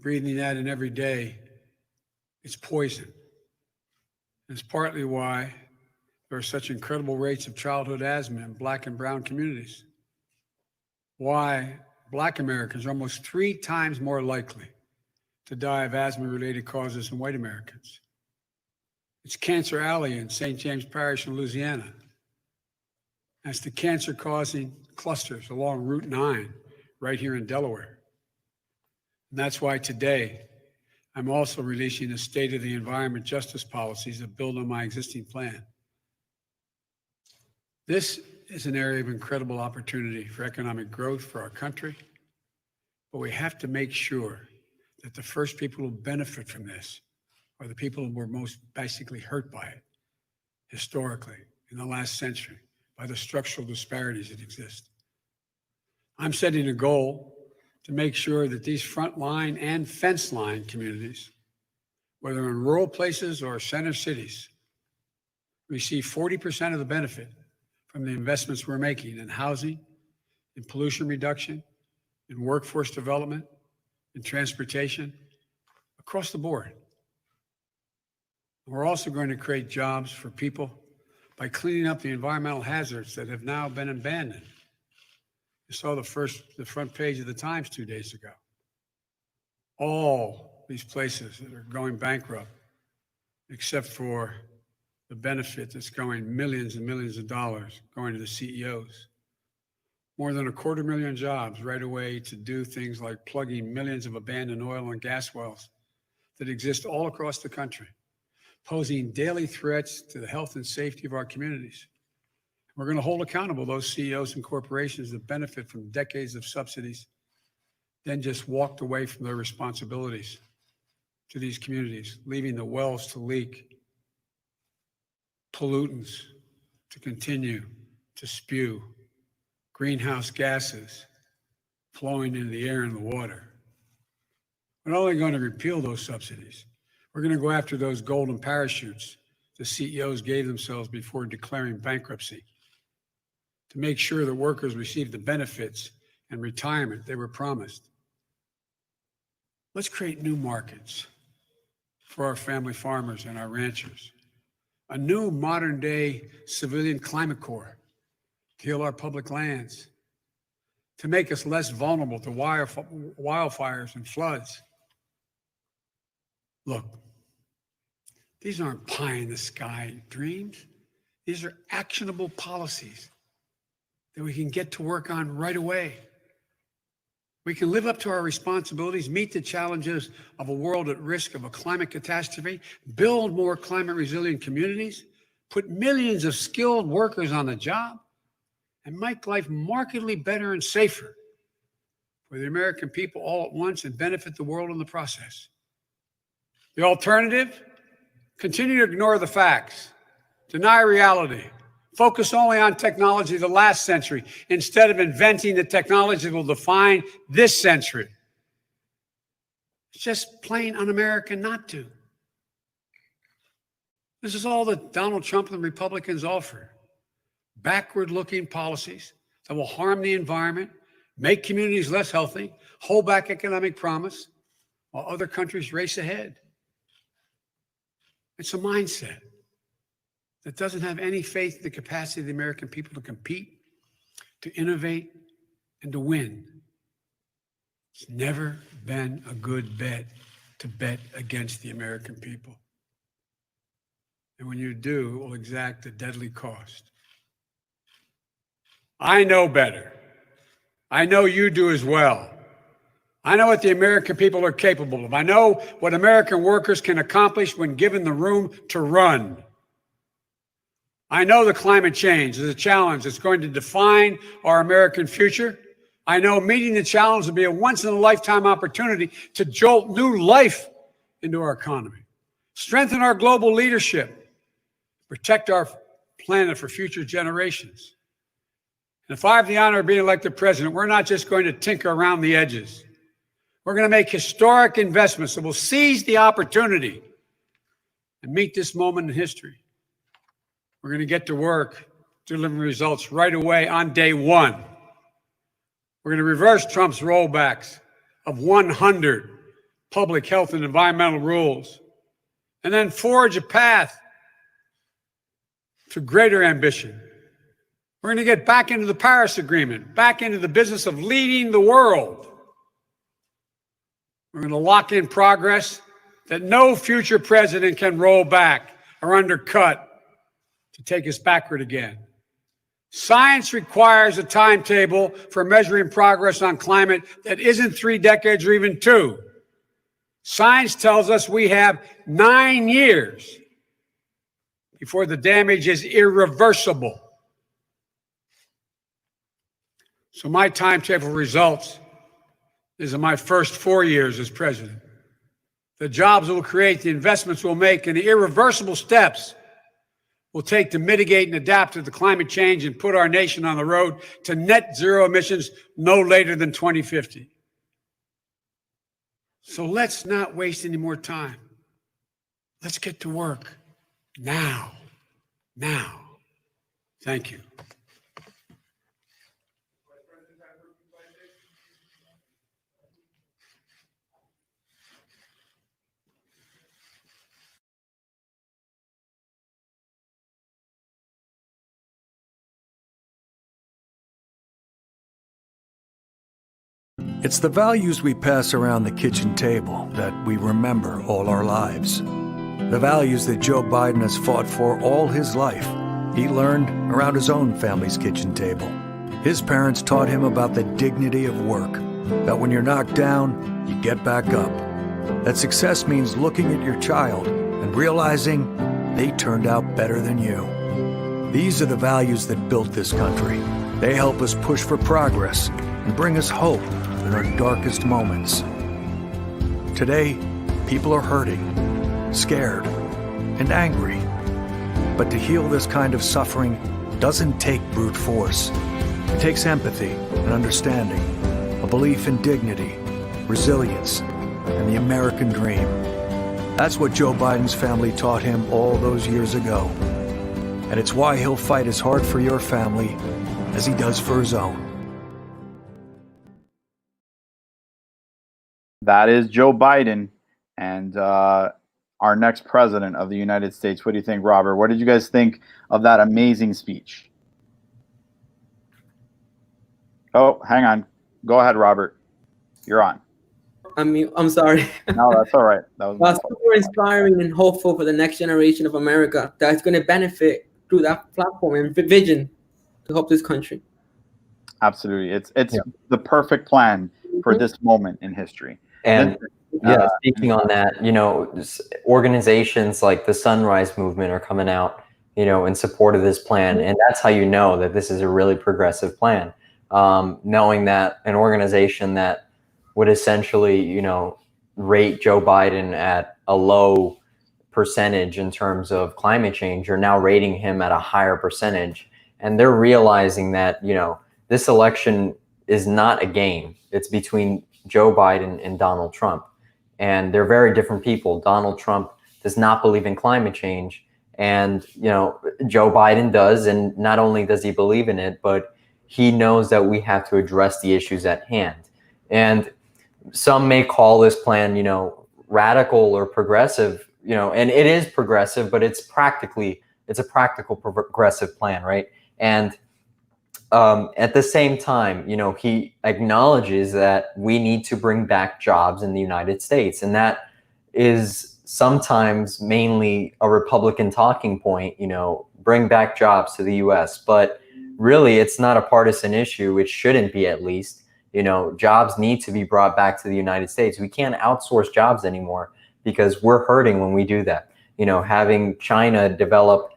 breathing that in every day, it's poison. It's partly why there are such incredible rates of childhood asthma in Black and brown communities. Why Black Americans are almost 3 times more likely to die of asthma-related causes than white Americans. It's Cancer Alley in St. James Parish in Louisiana. That's the cancer-causing clusters along Route 9 right here in Delaware. And that's why today I'm also releasing a State of the Environment Justice policies that build on my existing plan. This is an area of incredible opportunity for economic growth for our country, but we have to make sure that the first people who benefit from this are the people who were most basically hurt by it historically in the last century by the structural disparities that exist. I'm setting a goal to make sure that these frontline and fence line communities, whether in rural places or center cities, receive 40% of the benefit from the investments we're making in housing, in pollution reduction, in workforce development, in transportation, across the board. We're also going to create jobs for people by cleaning up the environmental hazards that have now been abandoned. You saw the front page of the Times 2 days ago. All these places that are going bankrupt, except for the benefit that's going millions and millions of dollars going to the CEOs. More than 250,000 jobs right away to do things like plugging millions of abandoned oil and gas wells that exist all across the country, posing daily threats to the health and safety of our communities. We're going to hold accountable those CEOs and corporations that benefit from decades of subsidies, then just walked away from their responsibilities to these communities, leaving the wells to leak, pollutants to continue to spew, greenhouse gases flowing into the air and the water. We're not only going to repeal those subsidies, we're going to go after those golden parachutes the CEOs gave themselves before declaring bankruptcy to make sure that workers receive the benefits and retirement they were promised. Let's create new markets for our family farmers and our ranchers, a new modern day civilian climate corps to heal our public lands, to make us less vulnerable to wildfires and floods. Look, these aren't pie in the sky dreams. These are actionable policies that we can get to work on right away. We can live up to our responsibilities, meet the challenges of a world at risk of a climate catastrophe, build more climate resilient communities, put millions of skilled workers on the job, and make life markedly better and safer for the American people all at once and benefit the world in the process. The alternative? Continue to ignore the facts, deny reality, focus only on technology of the last century instead of inventing the technology that will define this century. It's just plain un-American not to. This is all that Donald Trump and the Republicans offer. Backward-looking policies that will harm the environment, make communities less healthy, hold back economic promise, while other countries race ahead. It's a mindset that doesn't have any faith in the capacity of the American people to compete, to innovate, and to win. It's never been a good bet to bet against the American people. And when you do, it will exact a deadly cost. I know better. I know you do as well. I know what the American people are capable of. I know what American workers can accomplish when given the room to run. I know the climate change is a challenge that's going to define our American future. I know meeting the challenge will be a once-in-a-lifetime opportunity to jolt new life into our economy, strengthen our global leadership, protect our planet for future generations. And if I have the honor of being elected president, we're not just going to tinker around the edges. We're going to make historic investments that will seize the opportunity and meet this moment in history. We're going to get to work delivering results right away on day one. We're going to reverse Trump's rollbacks of 100 public health and environmental rules, and then forge a path to greater ambition. We're going to get back into the Paris Agreement, back into the business of leading the world. We're going to lock in progress that no future president can roll back or undercut to take us backward again. Science requires a timetable for measuring progress on climate that isn't 3 decades or even 2. Science tells us we have 9 years before the damage is irreversible. So my timetable results is in my first 4 years as president. The jobs we'll create, the investments we'll make, and the irreversible steps we'll take to mitigate and adapt to the climate change and put our nation on the road to net zero emissions no later than 2050. So let's not waste any more time. Let's get to work now. Now. Thank you. It's the values we pass around the kitchen table that we remember all our lives. The values that Joe Biden has fought for all his life, he learned around his own family's kitchen table. His parents taught him about the dignity of work, that when you're knocked down, you get back up. That success means looking at your child and realizing they turned out better than you. These are the values that built this country. They help us push for progress and bring us hope in our darkest moments. Today, people are hurting, scared, and angry. But to heal this kind of suffering doesn't take brute force. It takes empathy and understanding, a belief in dignity, resilience, and the American dream. That's what Joe Biden's family taught him all those years ago. And it's why he'll fight as hard for your family as he does for his own. That is Joe Biden and our next president of the United States. What do you think, Robert? What did you guys think of that amazing speech? Oh, hang on. Go ahead, Robert. You're on. I'm sorry. No, that's all right. That was super inspiring and hopeful for the next generation of America that's going to benefit through that platform and vision to help this country. Absolutely. It's the perfect plan. for this moment in history. And speaking on that, organizations like the Sunrise Movement are coming out, in support of this plan. And that's how you know that this is a really progressive plan. Knowing that an organization that would essentially, rate Joe Biden at a low percentage in terms of climate change are now rating him at a higher percentage. And they're realizing that, this election is not a game. It's between Joe Biden and Donald Trump. And they're very different people. Donald Trump does not believe in climate change. And, Joe Biden does. And not only does he believe in it, but he knows that we have to address the issues at hand. And some may call this plan, radical or progressive, and it is progressive, but it's a practical progressive plan, right? And at the same time, he acknowledges that we need to bring back jobs in the United States. And that is sometimes mainly a Republican talking point, bring back jobs to the US. But really, it's not a partisan issue. It shouldn't be, at least. Jobs need to be brought back to the United States. We can't outsource jobs anymore because we're hurting when we do that. Having China develop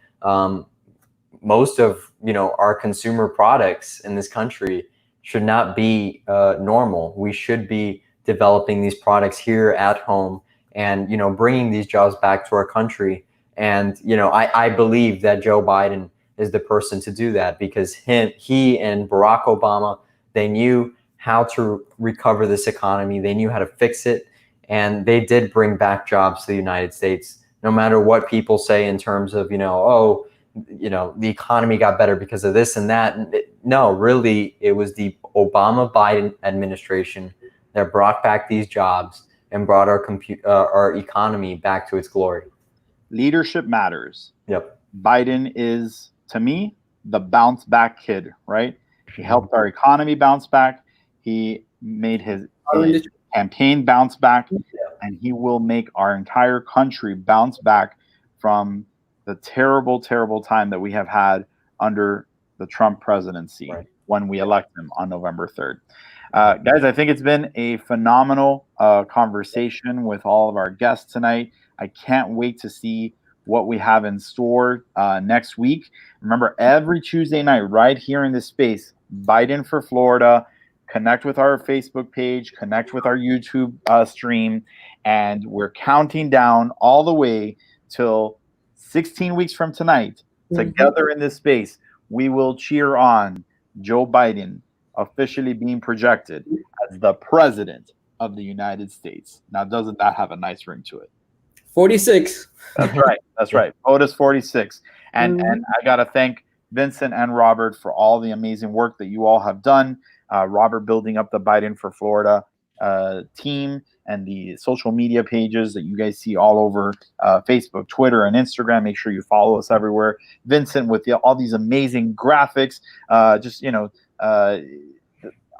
most of our consumer products in this country should not be normal. We should be developing these products here at home and bringing these jobs back to our country. And I believe that Joe Biden is the person to do that, because he and Barack Obama, they knew how to recover this economy. They knew how to fix it, and they did bring back jobs to the United States. No matter what people say in terms of the economy got better because of this and that. No, really, it was the Obama-Biden administration that brought back these jobs and brought our economy back to its glory. Leadership matters. Yep. Biden is, to me, the bounce back kid, right? He helped our economy bounce back. He made his campaign bounce back, and he will make our entire country bounce back from the terrible, terrible time that we have had under the Trump presidency when we elect him on November 3rd. Guys, I think it's been a phenomenal conversation with all of our guests tonight. I can't wait to see what we have in store next week. Remember, every Tuesday night right here in this space, Biden for Florida, connect with our Facebook page, connect with our YouTube stream, and we're counting down all the way till 16 weeks from tonight. Together in this space, we will cheer on Joe Biden officially being projected as the president of the United States. Now, doesn't that have a nice ring to it? 46. That's right. That's right. POTUS 46. And I got to thank Vincent and Robert for all the amazing work that you all have done. Robert building up the Biden for Florida team and the social media pages that you guys see all over Facebook, Twitter, and Instagram. Make sure you follow us everywhere. Vincent with all these amazing graphics.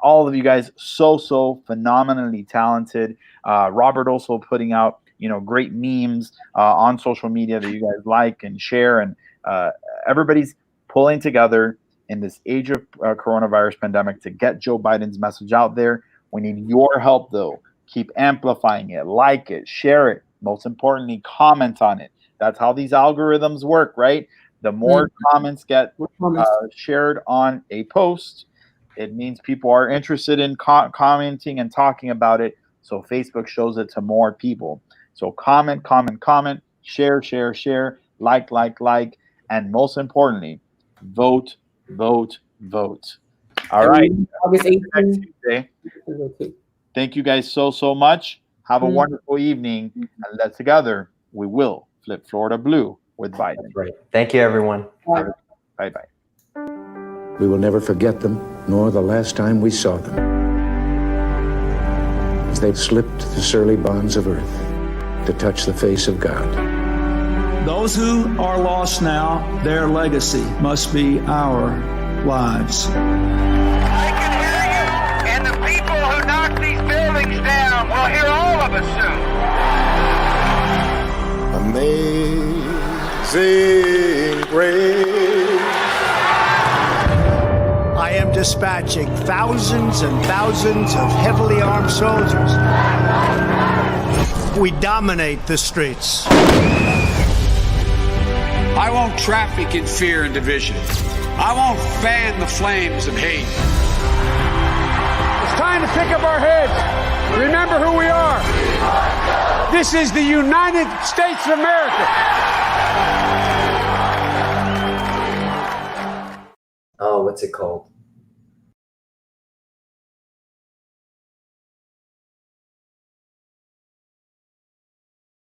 All of you guys so phenomenally talented. Robert also putting out great memes on social media that you guys like and share, and everybody's pulling together in this age of coronavirus pandemic to get Joe Biden's message out there. We need your help, though. Keep amplifying it, like it, share it. Most importantly, comment on it. That's how these algorithms work, right? The more comments get shared on a post, it means people are interested in commenting and talking about it. So Facebook shows it to more people. So comment, share, like, and most importantly, vote. All right. August 18th. Thank you guys so much. Have a wonderful evening, and let's together we will flip Florida blue with Biden. That's right. Thank you, everyone. Bye. We will never forget them, nor the last time we saw them, as they slipped the surly bonds of earth to touch the face of God. Those who are lost now, their legacy must be our lives. I can hear you, and the people who knock these buildings down will hear all of us soon. Amazing grace. I am dispatching thousands and thousands of heavily armed soldiers. We dominate the streets. I won't traffic in fear and division. I won't fan the flames of hate. It's time to pick up our heads. Remember who we are. This is the United States of America. Oh, what's it called?